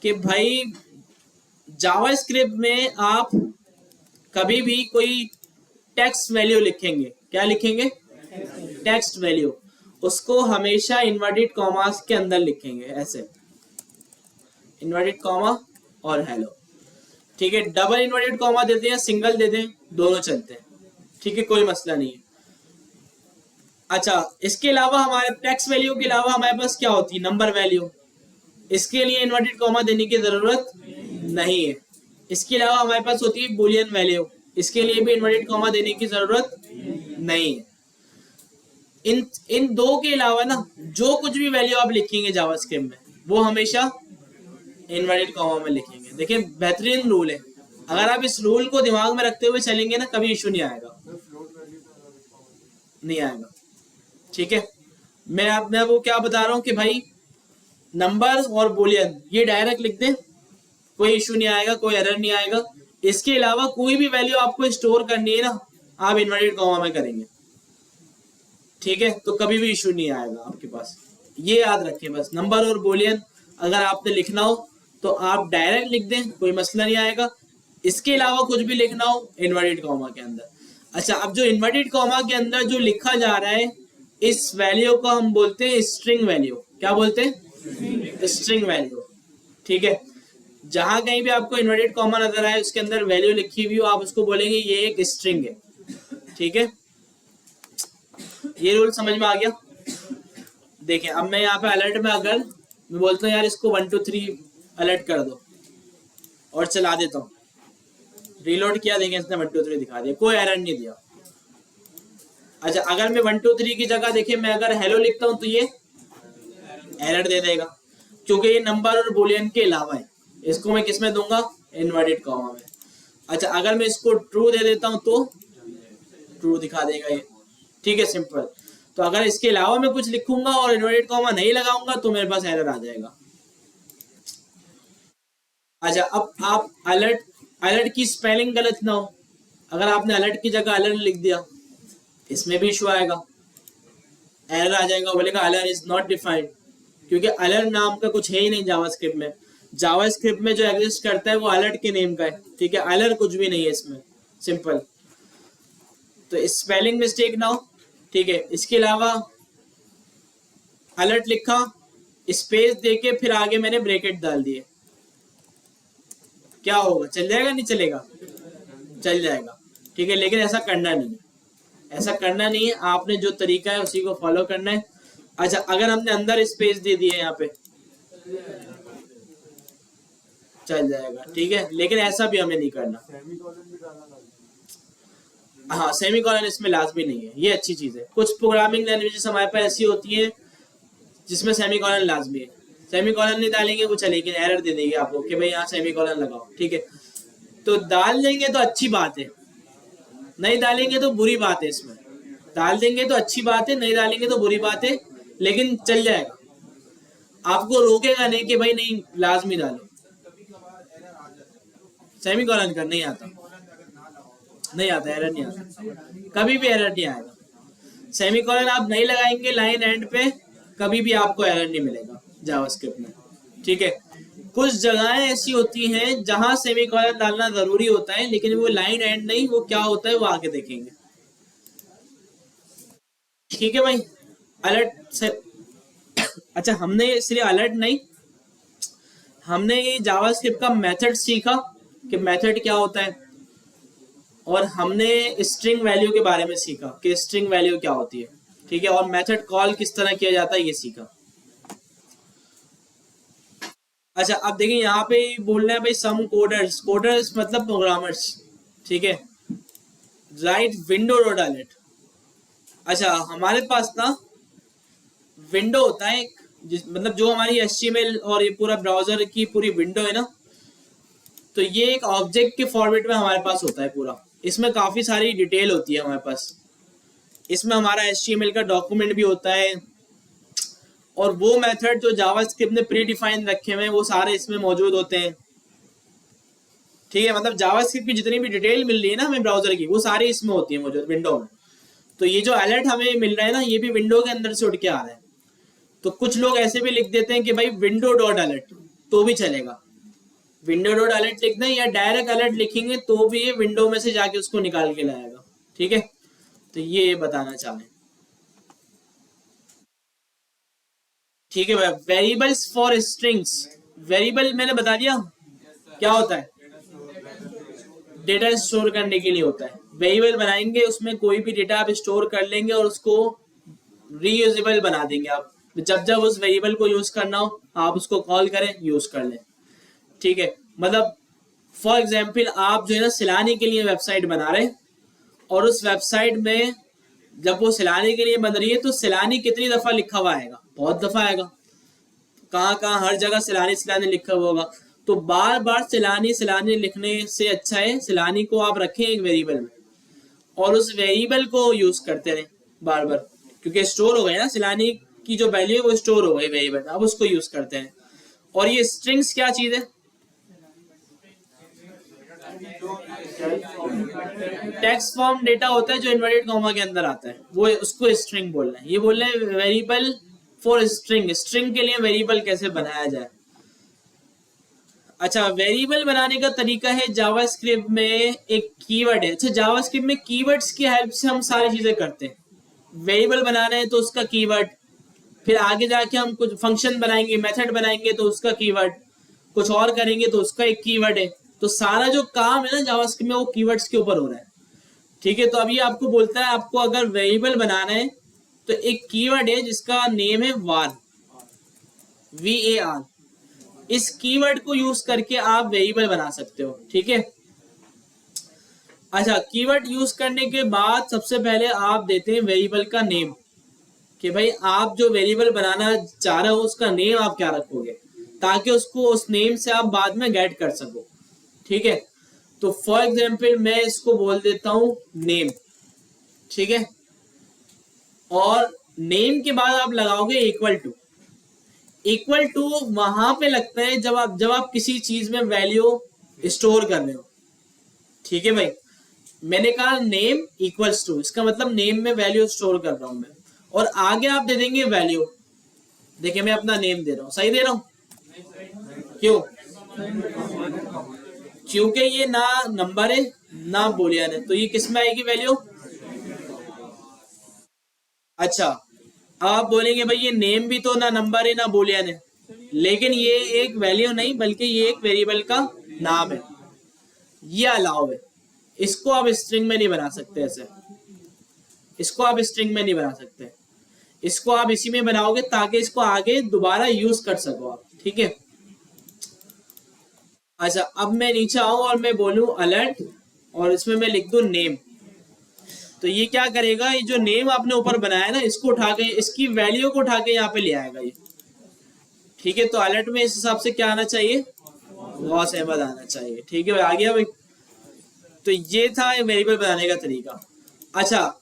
कि भाई जावास्क्रिप्ट में आप कभी भी कोई टेक्स्ट वैल्यू लिखेंगे, क्या लिखेंगे, टेक्स्ट वैल्यू, उसको हमेशा इन्वर्टेड कॉमास के अंदर लिखेंगे, ऐसे इन्वर्टेड कॉमा और हेलो, ठीक है। डबल इन्वर्टेड कॉमा देते हैं, सिंगल देते हैं, दोनों चलते हैं, ठीक है, कोई मसला नहीं है। अच्छा, इसके अलावा हमारे टेक्स्ट वैल्यू के अलावा हमारे पास क्या होती है, नंबर वैल्यू, इसके लिए इन्वर्टेड कॉमा देने की जरूरत नहीं है। इसके अलावा हमारे पास होती है बुलियन वैल्यू, इसके लिए भी इन्वर्टेड कॉमा देने की जरूरत नहीं है। इन दो के अलावा ना जो कुछ भी वैल्यू आप लिखेंगे जावास्क्रिप्ट में, वो हमेशा इन्वर्टेड कॉमा में लिखेंगे। देखिए बेहतरीन रूल है, अगर आप इस रूल को दिमाग में रखते हुए चलेंगे ना, कभी इशू नहीं आएगा, नहीं आएगा, ठीक है। मैं वो क्या बता रहा हूँ कि भाई नंबर और बुलियन ये डायरेक्ट लिख दें, कोई इशू नहीं आएगा, कोई एरर नहीं आएगा। इसके अलावा कोई भी वैल्यू आपको स्टोर करनी है ना, आप इन्वर्टेड कॉमा में करेंगे, ठीक है, तो कभी भी इशू नहीं आएगा आपके पास। ये याद रखें बस, नंबर और बुलियन अगर आपने लिखना हो तो आप डायरेक्ट लिख दें, कोई मसला नहीं आएगा। इसके अलावा कुछ भी लिखना हो इन्वर्टेड कॉमा के अंदर। अच्छा, अब जो इन्वर्टेड कॉमा के अंदर जो लिखा जा रहा है, इस वैल्यू को हम बोलते हैं स्ट्रिंग वैल्यू। क्या बोलते हैं, स्ट्रिंग वैल्यू, ठीक है। जहां कहीं भी आपको इन्वर्टेड कॉमा नजर आए, उसके अंदर वैल्यू लिखी हुई हो, आप उसको बोलेंगे ये एक स्ट्रिंग है, ठीक है। ये रूल समझ में आ गया। देखिए अब मैं यहाँ पे अलर्ट में अगर मैं बोलता हूँ यार इसको 1 2 3 अलर्ट कर दो और चला देता हूँ, रीलोड किया, देखें इसने 1 2 3 दिखा दिया, कोई एरर नहीं दिया। अच्छा, अगर मैं 1 2 3 की जगह देखिए मैं अगर हेलो लिखता हूँ तो ये एरर दे देगा, क्योंकि ये नंबर और बुलियन के अलावा है। इसको मैं किस में दूंगा, इन्वर्टेड कॉमा में। अच्छा, अगर मैं इसको ट्रू दे देता हूं तो ट्रू दिखा देगा ये। ठीक है, सिंपल। तो अगर इसके अलावा मैं कुछ लिखूंगा और इन्वर्टेड कॉमा नहीं लगाऊंगा तो मेरे पास एरर आ जाएगा। अच्छा, अब आप अलर्ट अलर्ट की स्पेलिंग गलत ना हो, अगर आपने अलर्ट की जगह अलर्ट लिख दिया इसमें भी इशू आएगा, एरर आ जाएगा, बोलेगा अलर्ट इज नॉट डिफाइंड, क्योंकि अलर्ट नाम का कुछ है ही नहीं जावास्क्रिप्ट में। जावास्क्रिप्ट में जो एग्जिस्ट करता है वो अलर्ट के नेम का है, ठीक है, अलर्ट कुछ भी नहीं है इसमें, सिंपल। तो स्पेलिंग मिस्टेक ना हो, ठीक है। इसके अलावा अलर्ट लिखा, स्पेस देके फिर आगे मैंने ब्रैकेट डाल दिए, क्या होगा, चल जाएगा नहीं चलेगा, चल जाएगा, ठीक है। लेकिन ऐसा करना नहीं है, ऐसा करना नहीं है, आपने जो तरीका है उसी को फॉलो करना है। अच्छा, अगर हमने अंदर स्पेस दे दिए यहाँ पे चल जाएगा, ठीक है, लेकिन ऐसा भी हमें नहीं करना। हाँ, सेमीकोलन इसमें लाजमी नहीं है, ये अच्छी चीज है। कुछ प्रोग्रामिंग लैंग्वेजेस हमारे पास ऐसी होती है जिसमें सेमीकोलन लाजमी है, सेमीकोलन नहीं डालेंगे वो चलेगी, एरर दे देगी आपको कि भाई यहाँ सेमीकोलन लगाओ, ठीक है। तो डाल देंगे तो अच्छी बात है, नहीं डालेंगे तो बुरी बात है। इसमें डाल देंगे तो अच्छी बात है, नहीं डालेंगे तो बुरी बात है, लेकिन चल जाएगा, आपको रोकेगा नहीं कि भाई नहीं लाजमी डालो। सेमीकोलन कर नहीं आता, नहीं आता, एरर नहीं आता, कभी भी एरर नहीं आएगा। सेमीकोलन आप नहीं लगाएंगे लाइन एंड पे, कभी भी आपको एरर नहीं मिलेगा जावास्क्रिप्ट में, ठीक है। कुछ जगहें ऐसी होती हैं जहां सेमीकोलन डालना जरूरी होता है, लेकिन वो लाइन एंड नहीं, वो क्या होता है वो आगे देखेंगे, ठीक है भाई। अलर्ट से अच्छा, हमने सिर्फ अलर्ट नहीं, हमने ये जावास्क्रिप्ट का मेथड सीखा कि मेथड क्या होता है, और हमने स्ट्रिंग वैल्यू के बारे में सीखा कि स्ट्रिंग वैल्यू क्या होती है, ठीक है, और मेथड कॉल किस तरह किया जाता है ये सीखा। अच्छा, अब देखिए यहाँ पे बोल रहे हैं भाई सम कोडर्स, कोडर्स मतलब प्रोग्रामर्स, ठीक है, राइट विंडो डॉट अलर्ट। अच्छा, हमारे पास ना विंडो होता है मतलब जो हमारी HTML और ये पूरा ब्राउजर की पूरी विंडो है ना, तो ये एक ऑब्जेक्ट के फॉर्मेट में हमारे पास होता है पूरा, इसमें काफी सारी डिटेल होती है हमारे पास, इसमें हमारा HTML का डॉक्यूमेंट भी होता है, और वो मेथड जो जावास्क्रिप्ट ने प्री डिफाइन रखे हुए हैं वो सारे इसमें मौजूद होते हैं, ठीक है। मतलब जावास्क्रिप्ट की जितनी भी डिटेल मिल रही है ना हमें ब्राउजर की, वो सारी इसमें होती है मौजूद विंडो में। तो ये जो अलर्ट हमें मिल रहा है ना, ये भी विंडो के अंदर से उठ के आ रहा है। तो कुछ लोग ऐसे भी लिख देते हैं कि भाई विंडो डॉट अलर्ट, तो भी चलेगा, विंडो डॉट अलर्ट लिखना या डायरेक्ट अलर्ट लिखेंगे तो भी ये विंडो में से जाके उसको निकाल के लाएगा, ठीक है। तो ये बताना चाहें, ठीक है भाई। वेरिएबल्स फॉर स्ट्रिंग्स, वेरिएबल मैंने बता दिया क्या होता है, डेटा स्टोर करने के लिए होता है। वेरिएबल बनाएंगे, उसमें कोई भी डेटा आप स्टोर कर लेंगे और उसको रीयूजेबल बना देंगे आप, जब जब उस वेरिएबल को यूज करना हो आप उसको कॉल करें, यूज कर लें, ठीक है। मतलब फॉर एग्जाम्पल आप जो है ना सिलाने के लिए वेबसाइट बना रहे हैं, और उस वेबसाइट में जब वो सिलाने के लिए बन रही है तो सिलानी कितनी दफा लिखा हुआ आएगा, बहुत दफा आएगा, कहाँ कहाँ हर जगह सिलानी सिलानी लिखा हुआ होगा। तो बार बार सिलानी सिलानी लिखने से अच्छा है सिलानी को आप रखें एक वेरिएबल में, और उस वेरिएबल को यूज करते रहें बार बार, क्योंकि स्टोर हो गए ना, सिलानी की जो वैल्यू है वो स्टोर हो गई वेरिएबल, अब उसको यूज करते हैं। और ये स्ट्रिंग्स क्या चीज है, टेक्स्ट फॉर्म डेटा होता है जो इन्वर्टेड कॉमा के अंदर आता है, वो उसको स्ट्रिंग बोल रहे हैं। ये बोल रहे हैं वेरिएबल फॉर स्ट्रिंग, स्ट्रिंग के लिए वेरिएबल कैसे बनाया जाए। अच्छा, वेरिएबल बनाने का तरीका है जावास्क्रिप्ट में एक कीवर्ड है। अच्छा, जावास्क्रिप्ट में कीवर्ड्स की हेल्प से हम सारी चीजें करते हैं। वेरिएबल बनाना है तो उसका कीवर्ड, फिर आगे जाके हम कुछ फंक्शन बनाएंगे, मेथड बनाएंगे तो उसका कीवर्ड, कुछ और करेंगे तो उसका एक कीवर्ड है। तो सारा जो काम है ना जावास्क्रिप्ट में वो कीवर्ड्स के ऊपर हो रहा है, ठीक है। तो अभी आपको बोलता है आपको अगर वेरिएबल बनाना है तो एक कीवर्ड है जिसका नेम है var, VAR। इस कीवर्ड को यूज करके आप वेरिएबल बना सकते हो, ठीक है। अच्छा, कीवर्ड यूज करने के बाद सबसे पहले आप देते हैं वेरिएबल का नेम, कि भाई आप जो वेरिएबल बनाना चाह रहे हो उसका नेम आप क्या रखोगे, ताकि उसको उस नेम से आप बाद में गेट कर सको, ठीक है। तो फॉर एग्जाम्पल मैं इसको बोल देता हूं नेम, ठीक है, और नेम के बाद आप लगाओगे इक्वल टू। इक्वल टू वहां पे लगता है जब आप किसी चीज में वैल्यू स्टोर कर रहे हो, ठीक है भाई। मैंने कहा नेम इक्वल्स टू, इसका मतलब नेम में वैल्यू स्टोर कर रहा हूं मैं, और आगे आप दे देंगे वैल्यू। देखिए मैं अपना नेम दे रहा हूं, सही दे रहा हूं? क्यों? क्योंकि ये ना नंबर है ना बुलियन है, तो ये किस में आएगी वैल्यू? अच्छा, आप बोलेंगे भाई ये नेम भी तो ना नंबर है ना बुलियन है, लेकिन ये एक वैल्यू नहीं बल्कि ये एक वेरिएबल का नाम है, ये अलाउ है। इसको आप स्ट्रिंग में नहीं बना सकते ऐसे, इसको आप स्ट्रिंग में नहीं बना सकते, इसको आप इसी में बनाओगे ताकि इसको आगे दोबारा यूज कर सको आप, ठीक है। अच्छा, अब मैं नीचे आऊं और मैं बोलूं अलर्ट और इसमें मैं लिख दूं नेम, तो ये क्या करेगा, ये जो नेम आपने ऊपर बनाया ना इसको उठा के, इसकी वैल्यू को उठा के यहाँ पे ले आएगा ये, ठीक है। तो अलर्ट में इस हिसाब से क्या आना चाहिए, गौस अहमद आना चाहिए, ठीक है भाई, आ गया भाई। तो ये था वेरिएबल बनाने का तरीका। अच्छा,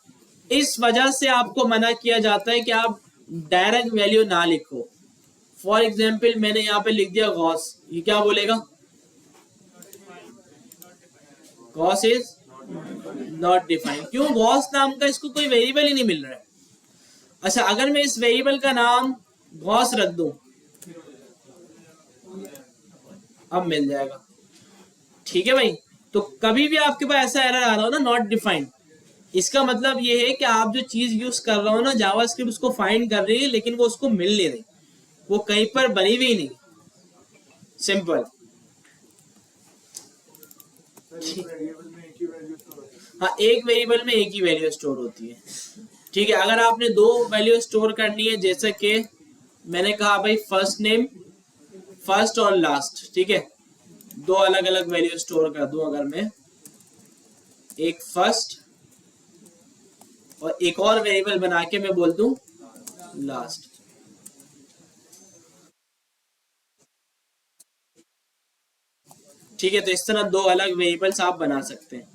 इस वजह से आपको मना किया जाता है कि आप डायरेक्ट वैल्यू ना लिखो। फॉर एग्जाम्पल मैंने यहाँ पे लिख दिया गौस, ये क्या बोलेगा, गॉस इज नॉट डिफाइंड। क्यों? गॉस नाम का इसको कोई वेरिएबल ही नहीं मिल रहा है। अच्छा, अगर मैं इस वेरिएबल का नाम गॉस रख दूं, अब मिल जाएगा, ठीक है भाई। तो कभी भी आपके पास ऐसा एरर आ रहा हो ना नॉट डिफाइंड, इसका मतलब ये है कि आप जो चीज यूज कर रहे हो ना, जावास्क्रिप्ट उसको फाइंड कर रही है लेकिन वो उसको मिल नहीं रही, वो कहीं पर बनी हुई नहीं, सिंपल। हाँ, एक वेरिएबल में एक ही वैल्यू स्टोर होती है, ठीक है। अगर आपने दो वैल्यू स्टोर करनी है, जैसे कि मैंने कहा भाई फर्स्ट नेम, फर्स्ट और लास्ट, ठीक है, दो अलग अलग वैल्यू स्टोर कर दूं अगर मैं, एक फर्स्ट और एक और वेरिएबल बना के मैं बोल दूं लास्ट, ठीक है। तो इस तरह दो अलग वेरिएबल्स आप बना सकते हैं,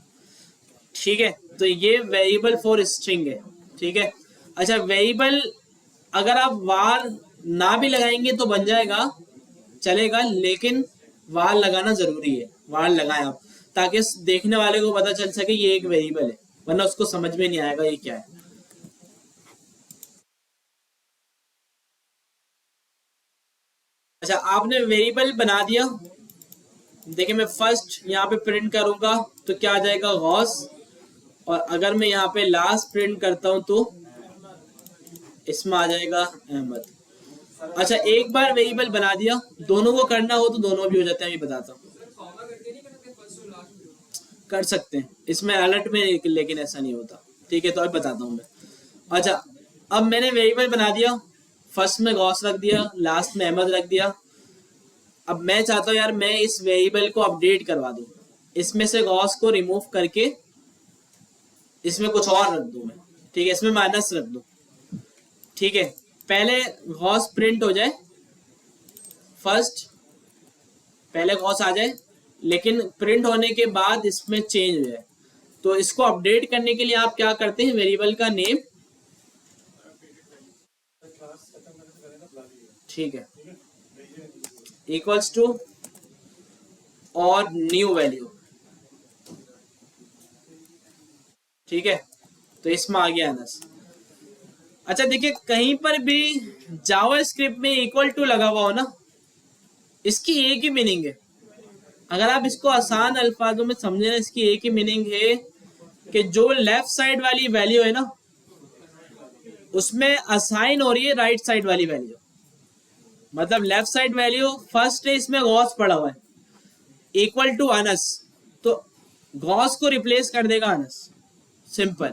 ठीक है। तो ये वेरिएबल फॉर स्ट्रिंग है, ठीक है। अच्छा, वेरिएबल अगर आप वार ना भी लगाएंगे तो बन जाएगा, चलेगा, लेकिन वार लगाना जरूरी है, वार लगाएं आप ताकि देखने वाले को पता चल सके ये एक वेरिएबल है, वरना उसको समझ में नहीं आएगा ये क्या है। अच्छा, आपने वेरिएबल बना दिया, देखिए मैं फर्स्ट यहाँ पे प्रिंट करूंगा तो क्या आ जाएगा, गौस, और अगर मैं यहाँ पे लास्ट प्रिंट करता हूं तो इसमें आ जाएगा अहमद। अच्छा, एक बार वेरिएबल बना दिया, दोनों को करना हो तो दोनों भी हो जाते हैं, मैं बताता हूँ, कर सकते हैं इसमें अलर्ट में, लेकिन ऐसा नहीं होता, ठीक है। तो अब बताता हूँ मैं। अच्छा, अब मैंने वेरिएबल बना दिया, फर्स्ट में गौस रख दिया, लास्ट में अहमद रख दिया। अब मैं चाहता हूँ यार मैं इस वेरिएबल को अपडेट करवा दूं, इसमें से गौस को रिमूव करके इसमें कुछ और रख दूं मैं, ठीक है, इसमें माइनस रख दूं, ठीक है। पहले गौस प्रिंट हो जाए, फर्स्ट पहले गौस आ जाए, लेकिन प्रिंट होने के बाद इसमें चेंज हो जाए। तो इसको अपडेट करने के लिए आप क्या करते हैं, वेरिएबल का नेम, ठीक है, इक्वल्स टू और न्यू वैल्यू, ठीक है। तो इसमें आ गया आंसर। अच्छा, देखिए कहीं पर भी जावास्क्रिप्ट में इक्वल टू लगा हुआ हो ना, इसकी एक ही मीनिंग है। अगर आप इसको आसान अल्फाजों में समझे ना, इसकी एक ही मीनिंग है कि जो लेफ्ट साइड वाली वैल्यू है ना, उसमें असाइन हो रही है राइट साइड वाली वैल्यू। मतलब लेफ्ट साइड वैल्यू फर्स्ट है, इसमें गॉस पड़ा हुआ है, इक्वल टू अनस, तो गॉस को रिप्लेस कर देगा अनस, सिंपल।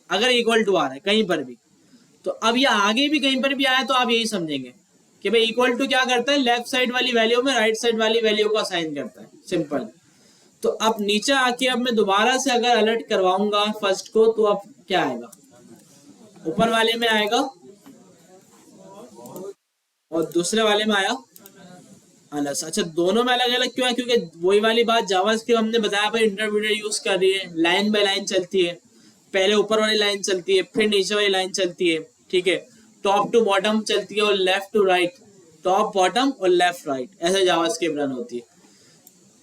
अगर इक्वल टू आ रहा है कहीं पर भी, तो अब ये आगे भी कहीं पर भी आया तो आप यही समझेंगे कि भाई इक्वल टू क्या करता है, लेफ्ट साइड वाली वैल्यू में राइट साइड वाली वैल्यू को असाइन करता है, सिंपल। तो अब नीचे आके अब मैं दोबारा से अगर अलर्ट करवाऊंगा फर्स्ट को, तो अब क्या आएगा, ऊपर वाले में आएगा और दूसरे वाले में आया अनस। अच्छा, दोनों में अलग अलग क्यों है? क्योंकि वही वाली बात, जावास्क्रिप्ट हमने बताया भाई इंटरमीडिएट यूज कर रही है, लाइन बाय लाइन चलती है, पहले ऊपर वाली लाइन चलती है, फिर नीचे वाली लाइन चलती है, ठीक है, टॉप टू बॉटम चलती है और left to right, top bottom और लेफ्ट राइट, ऐसे जावास्क्रिप्ट रन होती है,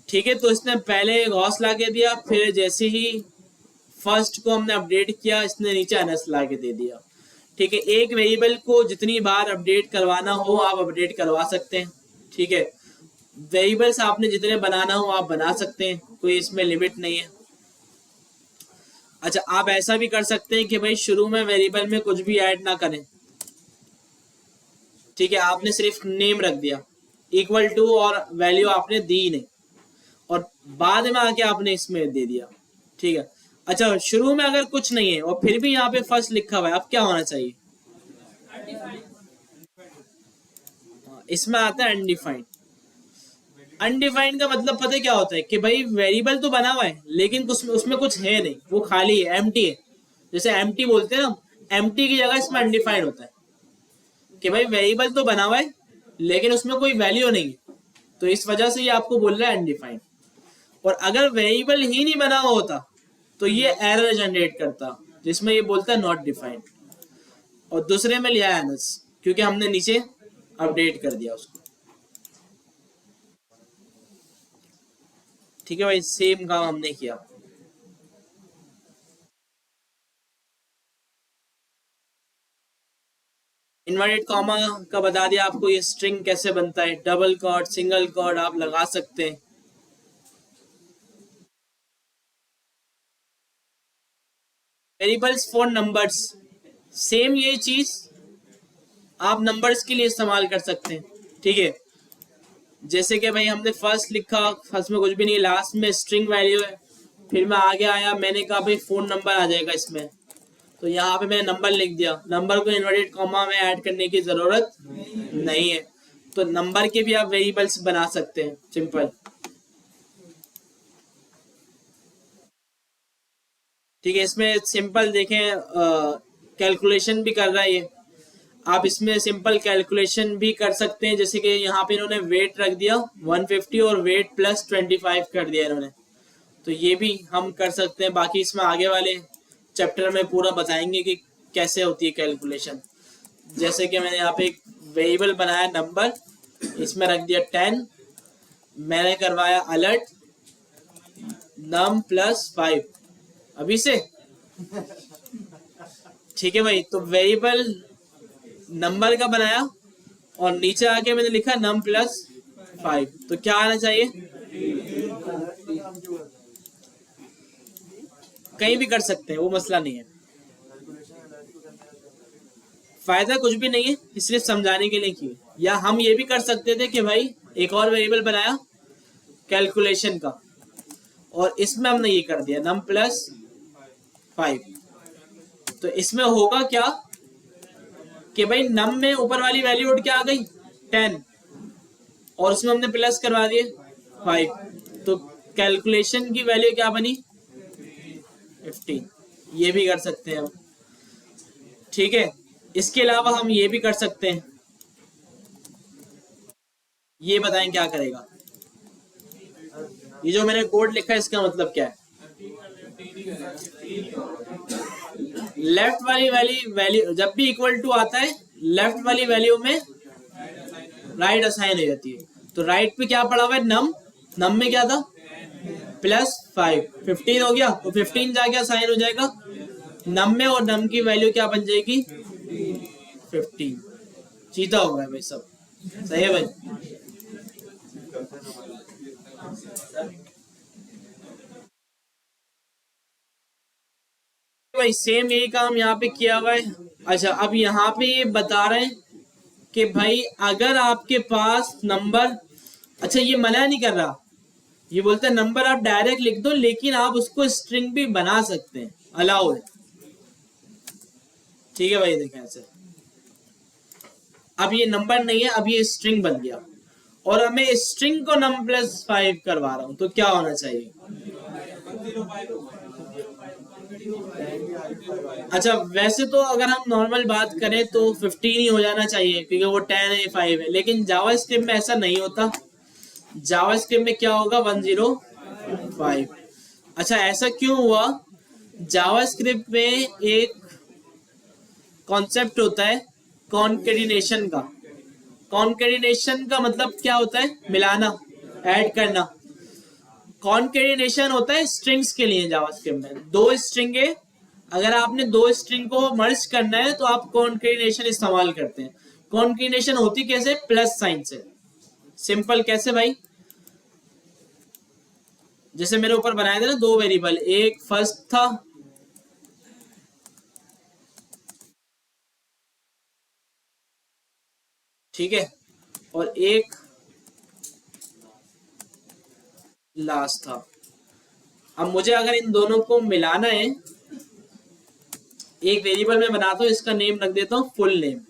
ठीक है। तो इसने पहले गॉस ला के दिया, फिर जैसे ही फर्स्ट को हमने अपडेट किया, इसने नीचे अनस ला के दे दिया, ठीक है। एक वेरिएबल को जितनी बार अपडेट करवाना हो आप अपडेट करवा सकते हैं, ठीक है। वेरिएबल्स आपने जितने बनाना हो आप बना सकते हैं, कोई इसमें लिमिट नहीं है। अच्छा, आप ऐसा भी कर सकते हैं कि भाई शुरू में वेरिएबल में कुछ भी ऐड ना करें, ठीक है, आपने सिर्फ नेम रख दिया इक्वल टू और वैल्यू आपने दी नहीं, और बाद में आके आपने इसमें दे दिया, ठीक है। अच्छा, शुरू में अगर कुछ नहीं है और फिर भी यहाँ पे फर्स्ट लिखा हुआ है, अब क्या होना चाहिए? इसमें आता है अनडिफाइंड। अनडिफाइंड का मतलब पता है क्या होता है? कि भाई वेरिएबल तो बना हुआ है लेकिन उसमें कुछ है नहीं, वो खाली है, एम्प्टी है। जैसे एम्प्टी बोलते हैं ना, एम्प्टी की जगह इसमें अनडिफाइंड होता है कि भाई वेरिएबल तो बना हुआ है लेकिन उसमें कोई वैल्यू नहीं है, तो इस वजह से ये आपको बोल रहा है अनडिफाइंड। और अगर वेरिएबल ही नहीं बना हुआ होता तो ये एरर जनरेट करता, जिसमें ये बोलता है नॉट डिफाइंड। और दूसरे में लिया है एनस, क्योंकि हमने नीचे अपडेट कर दिया उसको, ठीक है भाई, सेम काम हमने किया। इन्वर्टेड कॉमा का बता दिया आपको, ये स्ट्रिंग कैसे बनता है, डबल कॉट, सिंगल कॉट आप लगा सकते हैं। वेरिएबल्स फॉर नंबर्स, सेम ये चीज आप नंबर्स के लिए इस्तेमाल कर सकते हैं, ठीक है। जैसे कि भाई हमने फर्स्ट लिखा, फर्स्ट में कुछ भी नहीं, लास्ट में स्ट्रिंग वैल्यू है, फिर मैं आगे आया, मैंने कहा भाई फोन नंबर आ जाएगा इसमें, तो यहाँ पे मैंने नंबर लिख दिया, नंबर को इन्वर्टेड कॉमा में ऐड करने की जरूरत नहीं है। तो नंबर के भी आप वेरिएबल्स बना सकते हैं, सिंपल, ठीक है। इसमें सिंपल देखें, कैलकुलेशन भी कर रहा है ये, आप इसमें सिंपल कैलकुलेशन भी कर सकते हैं। जैसे कि यहाँ पे इन्होंने वेट रख दिया 150 और वेट प्लस 25 कर दिया इन्होंने, तो ये भी हम कर सकते हैं। बाकी इसमें आगे वाले चैप्टर में पूरा बताएंगे कि कैसे होती है कैलकुलेशन। जैसे कि मैंने यहाँ पे एक वेरिएबल बनाया नंबर, इसमें रख दिया 10, मैंने करवाया अलर्ट num प्लस 5 अभी से, ठीक है भाई। तो वेरिएबल नंबर का बनाया और नीचे आके मैंने लिखा num प्लस 5, तो क्या आना चाहिए? कहीं भी कर सकते हैं, वो मसला नहीं है, फायदा कुछ भी नहीं है, सिर्फ समझाने के लिए की। या हम ये भी कर सकते थे कि भाई एक और वेरिएबल बनाया कैलकुलेशन का, और इसमें हमने ये कर दिया num प्लस 5, तो इसमें होगा क्या कि भाई num में ऊपर वाली वैल्यू उठ के आ गई 10 और उसमें हमने प्लस करवा दिए 5, तो कैलकुलेशन की वैल्यू क्या बनी? 15। ये भी कर सकते हैं हम, ठीक है। इसके अलावा हम ये भी कर सकते हैं, ये बताएं क्या करेगा। ये जो मैंने कोड लिखा है इसका मतलब क्या है? लेफ्ट वाली वैल्यू जब भी इक्वल टू आता है, लेफ्ट वाली वैल्यू में राइट असाइन हो जाती है। तो राइट पे क्या पड़ा हुआ है? नम में क्या था? प्लस 5, 15 हो गया, तो 15 जाके असाइन हो जाएगा नम में, और नम की वैल्यू क्या बन जाएगी? 15। चीता हो गया भाई, सब सही है भाई। भाई सेम यही काम यहाँ पे किया हुआ है। अच्छा, अब यहाँ पे ये बता रहे हैं कि भाई अगर आपके पास नंबर, अच्छा ये मना नहीं कर रहा, ये बोलता है नंबर आप डायरेक्ट लिख दो, लेकिन आप उसको स्ट्रिंग भी बना सकते हैं, अलाउ है, ठीक है भाई। देखें ऐसे, अब ये नंबर नहीं है, अब ये स्ट्रिंग बन गया, और अब मैं स्ट्रिंग को num प्लस 5 करवा रहा हूं, तो क्या होना चाहिए? अच्छा, वैसे तो अगर हम नॉर्मल बात करें तो 15 ही हो जाना चाहिए, क्योंकि वो 10 है 5 है, लेकिन जावास्क्रिप्ट में ऐसा नहीं होता। जावास्क्रिप्ट में क्या होगा 105। अच्छा ऐसा क्यों हुआ? जावास्क्रिप्ट में एक कॉन्सेप्ट होता है कॉन्केटिनेशन का। कॉन्केटिनेशन का मतलब क्या होता है? मिलाना, ऐड करना। कॉन्केटिनेशन होता है स्ट्रिंग्स के लिए। जावास्क्रिप्ट में दो स्ट्रिंग है, अगर आपने दो स्ट्रिंग को मर्ज करना है तो आप कॉन्केटिनेशन इस्तेमाल करते हैं। कॉन्केटिनेशन होती कैसे? प्लस साइन से। सिंपल कैसे भाई? जैसे मेरे ऊपर बनाए थे ना दो वेरिएबल, एक फर्स्ट था ठीक है, और एक लास्ट था। अब मुझे अगर इन दोनों को मिलाना है, एक वेरिएबल में बनाता हूँ, इसका नेम रख देता हूँ फुल नेम,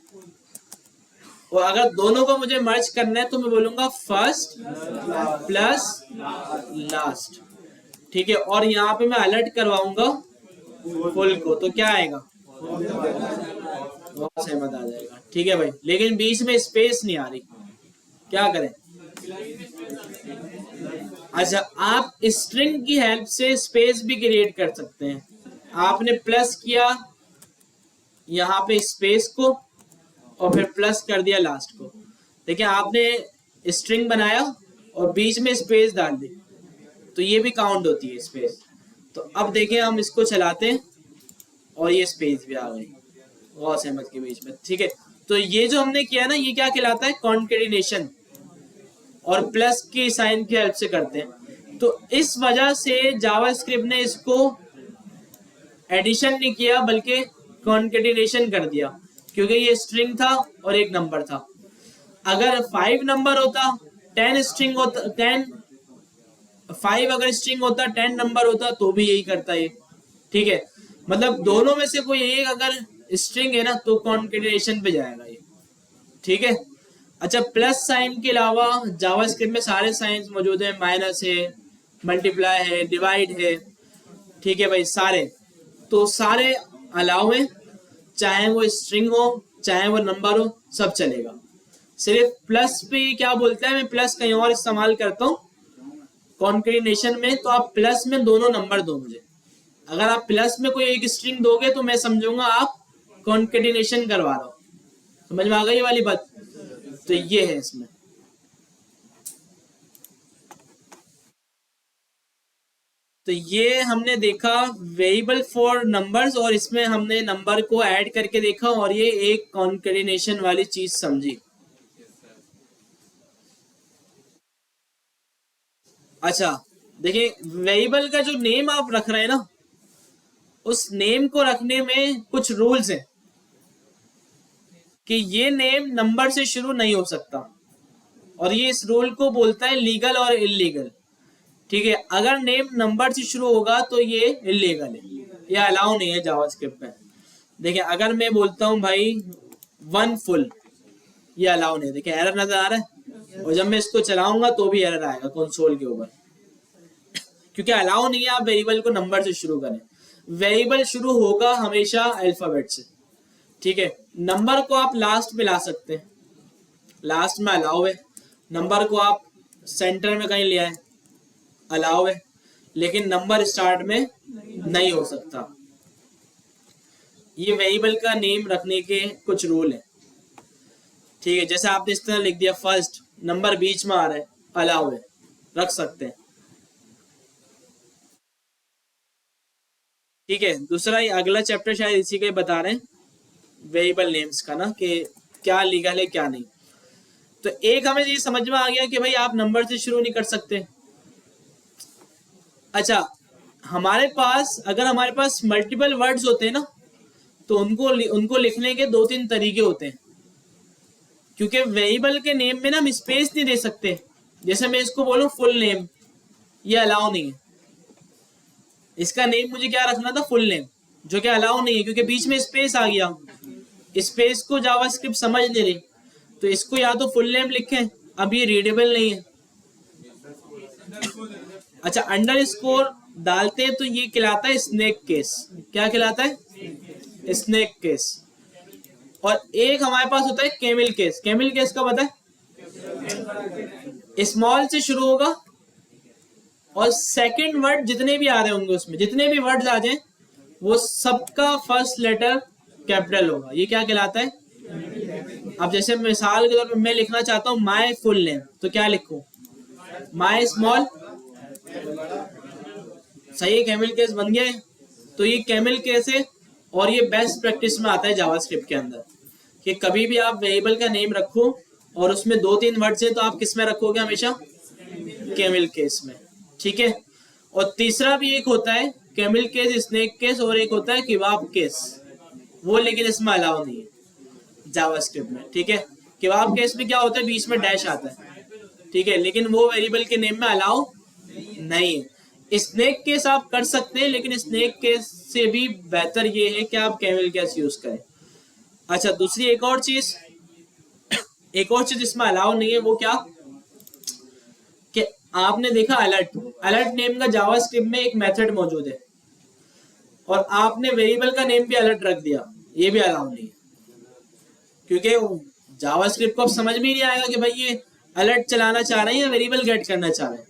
और अगर दोनों को मुझे मर्ज करना है तो मैं बोलूंगा फर्स्ट प्लस लास्ट। ठीक है, और यहाँ पे मैं अलर्ट करवाऊंगा फुल को, तो क्या आएगा? बहुत सहमत आ जाएगा। ठीक है भाई, लेकिन बीच में स्पेस नहीं आ रही, क्या करें? अच्छा, आप स्ट्रिंग की हेल्प से स्पेस भी क्रिएट कर सकते हैं। आपने प्लस किया यहाँ पे स्पेस को, और फिर प्लस कर दिया लास्ट को। देखिए आपने स्ट्रिंग बनाया और बीच में स्पेस डाल दी, तो ये भी काउंट होती है स्पेस। तो अब देखिए हम इसको चलाते हैं और ये स्पेस भी आ गई गौ सहमत के बीच में। ठीक है, तो ये जो हमने किया ना, ये क्या कहलाता है? कॉन्केटिनेशन, और प्लस की साइन की हेल्प से करते हैं। तो इस वजह से जावास्क्रिप्ट ने इसको एडिशन नहीं किया बल्कि कॉन्केटिनेशन कर दिया, क्योंकि ये स्ट्रिंग था और एक नंबर था। अगर 5 नंबर होता, 10 स्ट्रिंग होता, 5 अगर स्ट्रिंग होता, 10 नंबर होता, तो भी यही करता है। ठीक है, मतलब दोनों में से कोई एक अगर स्ट्रिंग है ना, तो कॉन्केटिनेशन पे जाएगा ये। ठीक है, अच्छा प्लस साइन के अलावा जावास्क्रिप्ट में सारे साइंस मौजूद है, माइनस है, मल्टीप्लाई है, डिवाइड है। ठीक है भाई, सारे, तो सारे अलाउ है, चाहे वो स्ट्रिंग हो चाहे वो नंबर हो, सब चलेगा। सिर्फ प्लस पे क्या बोलता है, मैं प्लस कहीं और इस्तेमाल करता हूँ कॉन्केटिनेशन में, तो आप प्लस में दोनों नंबर दो मुझे। अगर आप प्लस में कोई एक स्ट्रिंग दोगे तो मैं समझूंगा आप कॉन्केटिनेशन करवा रहे हो। समझ में आ गई ये वाली बात? तो ये है इसमें। तो ये हमने देखा वेरिएबल फॉर नंबर्स, और इसमें हमने नंबर को ऐड करके देखा, और ये एक कॉन्केटिनेशन वाली चीज समझी। अच्छा देखिए, वेरिएबल का जो नेम आप रख रहे हैं ना, उस नेम को रखने में कुछ रूल्स हैं कि ये नेम नंबर से शुरू नहीं हो सकता, और ये इस रूल को बोलता है लीगल और इलीगल। ठीक है, अगर नेम नंबर से शुरू होगा तो ये इलीगल है, ये अलाउ नहीं है जावास्क्रिप्ट में। देखिए अगर मैं बोलता हूं भाई 1 फुल, ये अलाउ नहीं है। देखिए एरर नजर आ रहा है, और जब मैं इसको चलाऊंगा तो भी एरर आएगा कंसोल के ऊपर, क्योंकि अलाउ नहीं है आप वेरिएबल को नंबर से शुरू करें। वेरिएबल शुरू होगा हमेशा अल्फाबेट से। ठीक है, नंबर को आप लास्ट में ला सकते हैं, लास्ट में अलाउ है। नंबर को आप सेंटर में कहीं ले आए, अलाउ है, लेकिन नंबर स्टार्ट में नहीं हो सकता। ये वेरिएबल का नेम रखने के कुछ रूल है। ठीक है, जैसे आपने इस तरह लिख दिया फर्स्ट, नंबर बीच में आ रहा है, अलाउ है, रख सकते हैं। ठीक है, दूसरा ये अगला चैप्टर शायद इसी का ही बता रहे हैं, वेरिएबल नेम्स का ना, कि क्या लीगल है क्या नहीं। तो एक हमें ये समझ में आ गया कि भाई आप नंबर से शुरू नहीं कर सकते। अच्छा, हमारे पास अगर हमारे पास मल्टीपल वर्ड्स होते हैं ना, तो उनको लिखने के 2-3 तरीके होते हैं, क्योंकि वेरिएबल के नेम में ना हम स्पेस नहीं दे सकते। जैसे मैं इसको बोलूं फुल नेम, ये अलाउ नहीं है। इसका नेम मुझे क्या रखना था? फुल नेम, जो कि अलाउ नहीं है, क्योंकि बीच में स्पेस आ गया। स्पेस को जावास्क्रिप्ट समझ नहीं रही, तो इसको या तो फुल नेम लिखें, अब ये रीडेबल नहीं है। अच्छा, अंडरस्कोर डालते हैं तो ये कहलाता है स्नेक केस। क्या कहलाता है? Snake case. और एक हमारे पास होता है केमिल केस। केमिल केस का पता है? स्मॉल से शुरू होगा और सेकंड वर्ड जितने भी आ रहे होंगे उसमें जितने भी वर्ड्स आ जाएं वो सबका फर्स्ट लेटर कैपिटल होगा। ये क्या कहलाता है? अब जैसे मिसाल के तौर पे मैं लिखना चाहता हूँ माय फुल नेम, तो क्या लिखूं? माय स्मॉल, सही है, कैमिल केस बन गया है। तो ये कैमिल केस है और ये बेस्ट प्रैक्टिस में आता है जावास्क्रिप्ट के अंदर कि कभी भी आप वेरिएबल का नेम रखो और उसमें 2-3 वर्ड्स है तो आप किस में रखोगे? हमेशा कैमिल केस में। ठीक है। और तीसरा भी एक होता है कैमिल केस, स्नेक केस, और एक होता है किबाब केस, वो लेकिन इसमें अलाउ नहीं है जावास्क्रिप्ट में। ठीक है। किबाब केस में क्या होता है? बीच में डैश आता है, ठीक है, लेकिन वो वेरिएबल के नेम में अलाउ नहीं है। स्नेक केस आप कर सकते हैं लेकिन स्नेक केस से भी बेहतर ये है कि आप कैमिल केस यूज करें। अच्छा, दूसरी एक और चीज इसमें अलाउ नहीं है, वो क्या कि आपने देखा अलर्ट अलर्ट नेम का जावास्क्रिप्ट में एक मेथड मौजूद है और आपने वेरिएबल का नेम भी अलर्ट रख दिया, ये भी अलाउ नहीं है, क्योंकि जावास्क्रिप्ट को अब समझ में ही नहीं आएगा कि भाई ये अलर्ट चलाना चाह रहे हैं या वेरिएबल गेट करना चाह रहे हैं।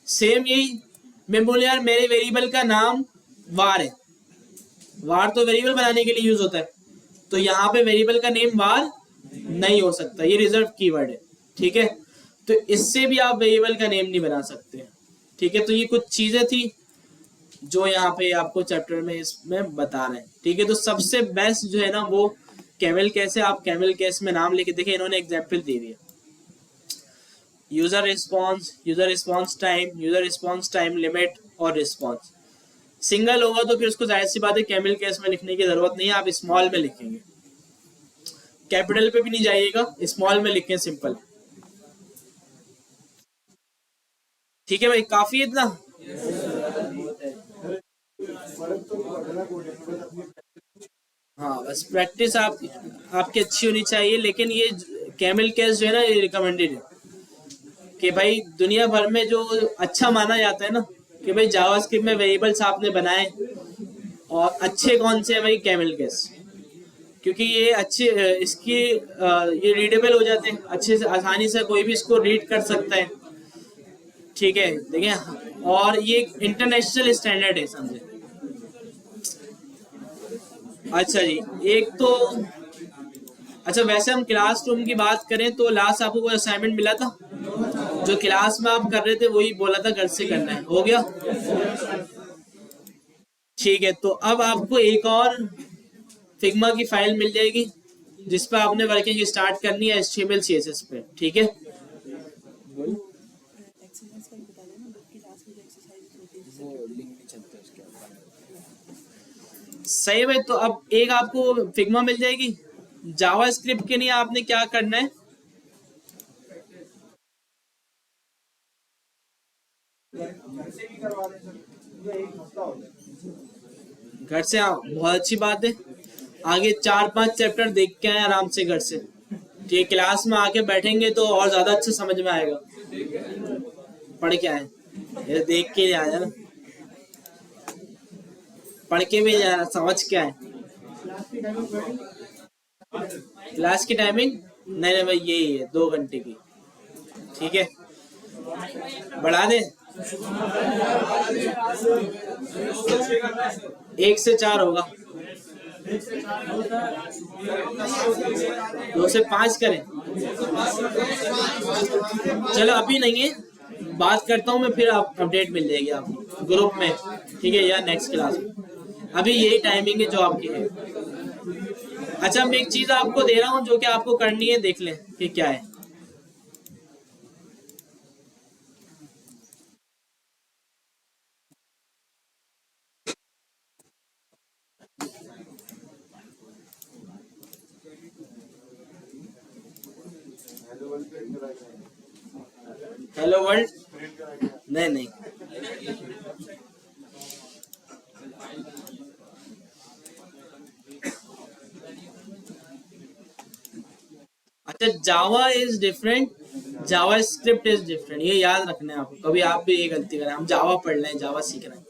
सेम यही, मैं बोले यार मेरे वेरिएबल का नाम वार है, वार तो वेरिएबल बनाने के लिए यूज होता है, तो यहाँ पे वेरिएबल का नेम वार नहीं हो सकता, ये रिजर्व कीवर्ड है। ठीक है। तो इससे भी आप वेरिएबल का नेम नहीं बना सकते। ठीक है। तो ये कुछ चीजें थी जो यहाँ पे आपको चैप्टर में इसमें बता रहे हैं। ठीक है। तो सबसे बेस्ट जो है ना वो कैमल केस है। आप कैमल केस में नाम लेके देखिए, इन्होंने एग्जाम्पल दी हुई है, user response time, user response time limit और रिस्पॉन्स। सिंगल होगा तो फिर उसको जाहिर सी बात है कैमल केस में लिखने की जरूरत नहीं है, आप स्मॉल में लिखेंगे, कैपिटल पे भी नहीं जाइएगा, स्मॉल में लिखें, सिंपल। ठीक है भाई, काफी है इतना। हाँ, बस प्रैक्टिस आपकी अच्छी होनी चाहिए। लेकिन ये कैमल केस जो है ना, ये रिकमेंडेड है कि भाई दुनिया भर में जो अच्छा माना जाता है ना कि भाई जावास्क्रिप्ट में वेरिएबल्स आपने बनाए और अच्छे कौन से हैं भाई? कैमल केस, क्योंकि ये अच्छे इसकी ये रीडेबल हो जाते हैं अच्छे से, आसानी से कोई भी इसको रीड कर सकता है। ठीक है, देखिए, और ये इंटरनेशनल स्टैंडर्ड है, समझे। अच्छा जी, एक तो अच्छा, वैसे हम क्लासरूम की बात करें तो लास्ट आपको कोई असाइनमेंट मिला था? जो क्लास में आप कर रहे थे वही बोला था घर से करना है, हो गया? ठीक है। तो अब आपको एक और फिग्मा की फाइल मिल जाएगी जिस पर आपने वर्किंग स्टार्ट करनी है HTML CSS पे। ठीक है। सही है। तो अब एक आपको फिग्मा मिल जाएगी। जावा स्क्रिप्ट के लिए आपने क्या करना है? घर से आओ, बहुत अच्छी बात है। आगे 4-5 चैप्टर देख के आए आराम से घर से। ठीक है, क्लास में आके बैठेंगे तो और ज्यादा अच्छे समझ में आएगा। पढ़ के आए, ये देख के आ जाना, पढ़ के भी जाना, समझ के आए। क्लास की टाइमिंग नहीं नहीं भाई, यही है 2 घंटे की। ठीक है, बढ़ा दे, 1 से 4 होगा, 2 से 5 करें। चलो अभी नहीं है, बात करता हूँ मैं, फिर आप अपडेट मिल जाएगी आपको ग्रुप में। ठीक है, या नेक्स्ट क्लास में। अभी यही टाइमिंग है जो आपकी है। अच्छा, मैं एक चीज आपको दे रहा हूँ जो कि आपको करनी है, देख लें कि क्या है। हेलो वर्ल्ड, नहीं नहीं, अच्छा, Java is different, Java script is different, ये याद रखना है आपको। कभी आप भी ये गलती करें, हम जावा पढ़ रहे हैं, जावा सीख रहे हैं।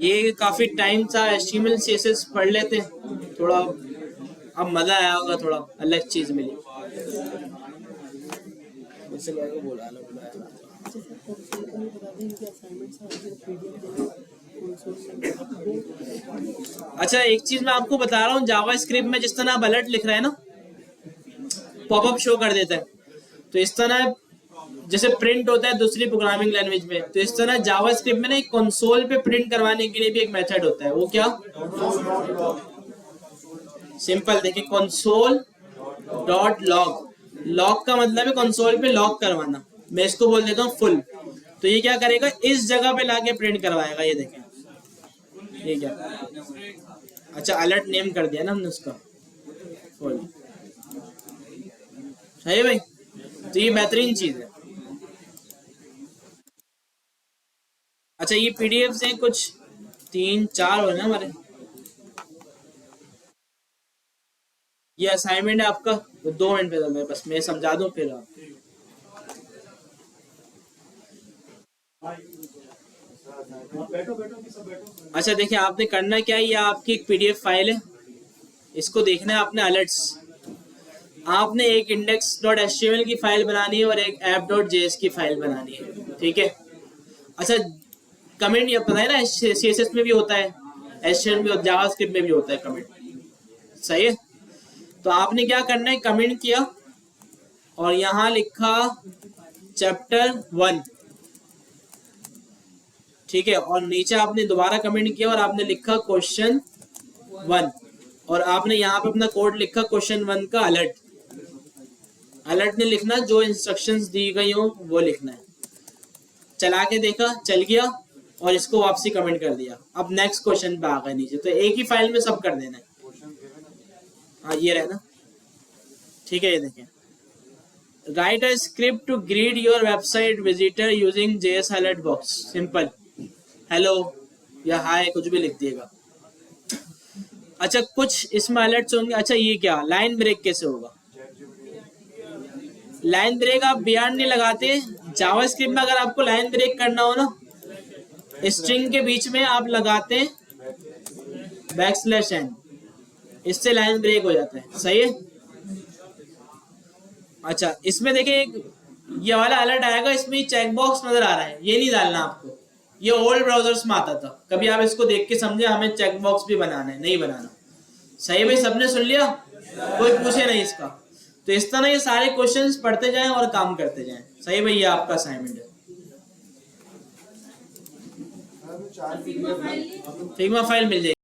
ये काफी टाइम था, HTML CSS पढ़ लेते थोड़ा, अब मजा आया होगा, थोड़ा अलग चीज मिली। मुझसे क्या बोला ना अच्छा, एक चीज मैं आपको बता रहा हूँ, जावा स्क्रिप्ट में जिस तरह आप अलर्ट लिख रहे हैं ना, पॉपअप शो कर देता है, तो इस तरह जैसे प्रिंट होता है दूसरी प्रोग्रामिंग लैंग्वेज में, तो इस तरह जावा स्क्रिप्ट में ना एक कंसोल पे प्रिंट करवाने के लिए भी एक मेथड होता है। वो क्या? सिंपल, देखिए कंसोल डॉट लॉग। लॉग का मतलब है कंसोल पे लॉग करवाना। मैं इसको बोल देता हूँ फुल, तो ये क्या करेगा, इस जगह पे लाके प्रिंट करवाएगा। ये देखें, ये क्या, अच्छा अलर्ट नेम कर दिया ना हमने उसका, फुल। सही भाई, तो ये बेहतरीन चीज है। अच्छा, ये पीडीएफ हैं कुछ 3-4 हो ना हमारे। ये असाइनमेंट है आपका, तो 2 मिनट पे मैं बस मैं समझा दूं फिर आप। अच्छा देखिए, आपने करना क्या है, ये आपकी एक पीडीएफ फाइल है, इसको देखना है आपने अलर्ट्स। आपने एक index.html की फाइल बनानी है और एक app.js की फाइल बनानी है, ठीक है। अच्छा, कमेंट ये पता है ना, CSS में भी होता है, HTML में, जावास्क्रिप्ट में भी होता है कमेंट, सही है। तो आपने क्या करना है, कमेंट किया और यहाँ लिखा चैप्टर 1, ठीक है, और नीचे आपने दोबारा कमेंट किया और आपने लिखा क्वेश्चन 1, और आपने यहाँ पे अपना कोड लिखा क्वेश्चन 1 का अलर्ट। अलर्ट ने लिखना, जो इंस्ट्रक्शंस दी गई हो वो लिखना है। चला के देखा, चल गया, और इसको वापसी कमेंट कर दिया। अब नेक्स्ट क्वेश्चन पे आ गए नीचे, तो एक ही फाइल में सब कर देना है। हाँ ये रहे ना, ठीक है। ये देखें, write a script to greet your website visitor using JS alert box. Simple, hello या हाय कुछ भी लिख दिएगा। अच्छा, कुछ इसमें अलर्ट्स होंगे। अच्छा, ये क्या, लाइन ब्रेक कैसे होगा? लाइन ब्रेक आप बियॉन्ड नहीं लगाते। जावास्क्रिप्ट में अगर आपको लाइन ब्रेक करना हो ना, स्ट्रिंग के बीच में आप लगाते हैं \n, इससे लाइन ब्रेक हो जाता है, सही है। अच्छा, इसमें देखिए ये वाला अलर्ट आएगा, इसमें चेक बॉक्स नजर आ रहा है, ये नहीं डालना आपको। ये ओल्ड ब्राउजर्स में आता था, कभी आप इसको देख के समझे हमें चेक बॉक्स भी बनाना है, नहीं बनाना। सही भाई, सबने सुन लिया, कोई पूछे नहीं इसका। तो इस तरह ये सारे क्वेश्चंस पढ़ते जाएं और काम करते जाएं। सही भाई, ये आपका असाइनमेंट है। फिग्मा फाइल मिल जाएगी।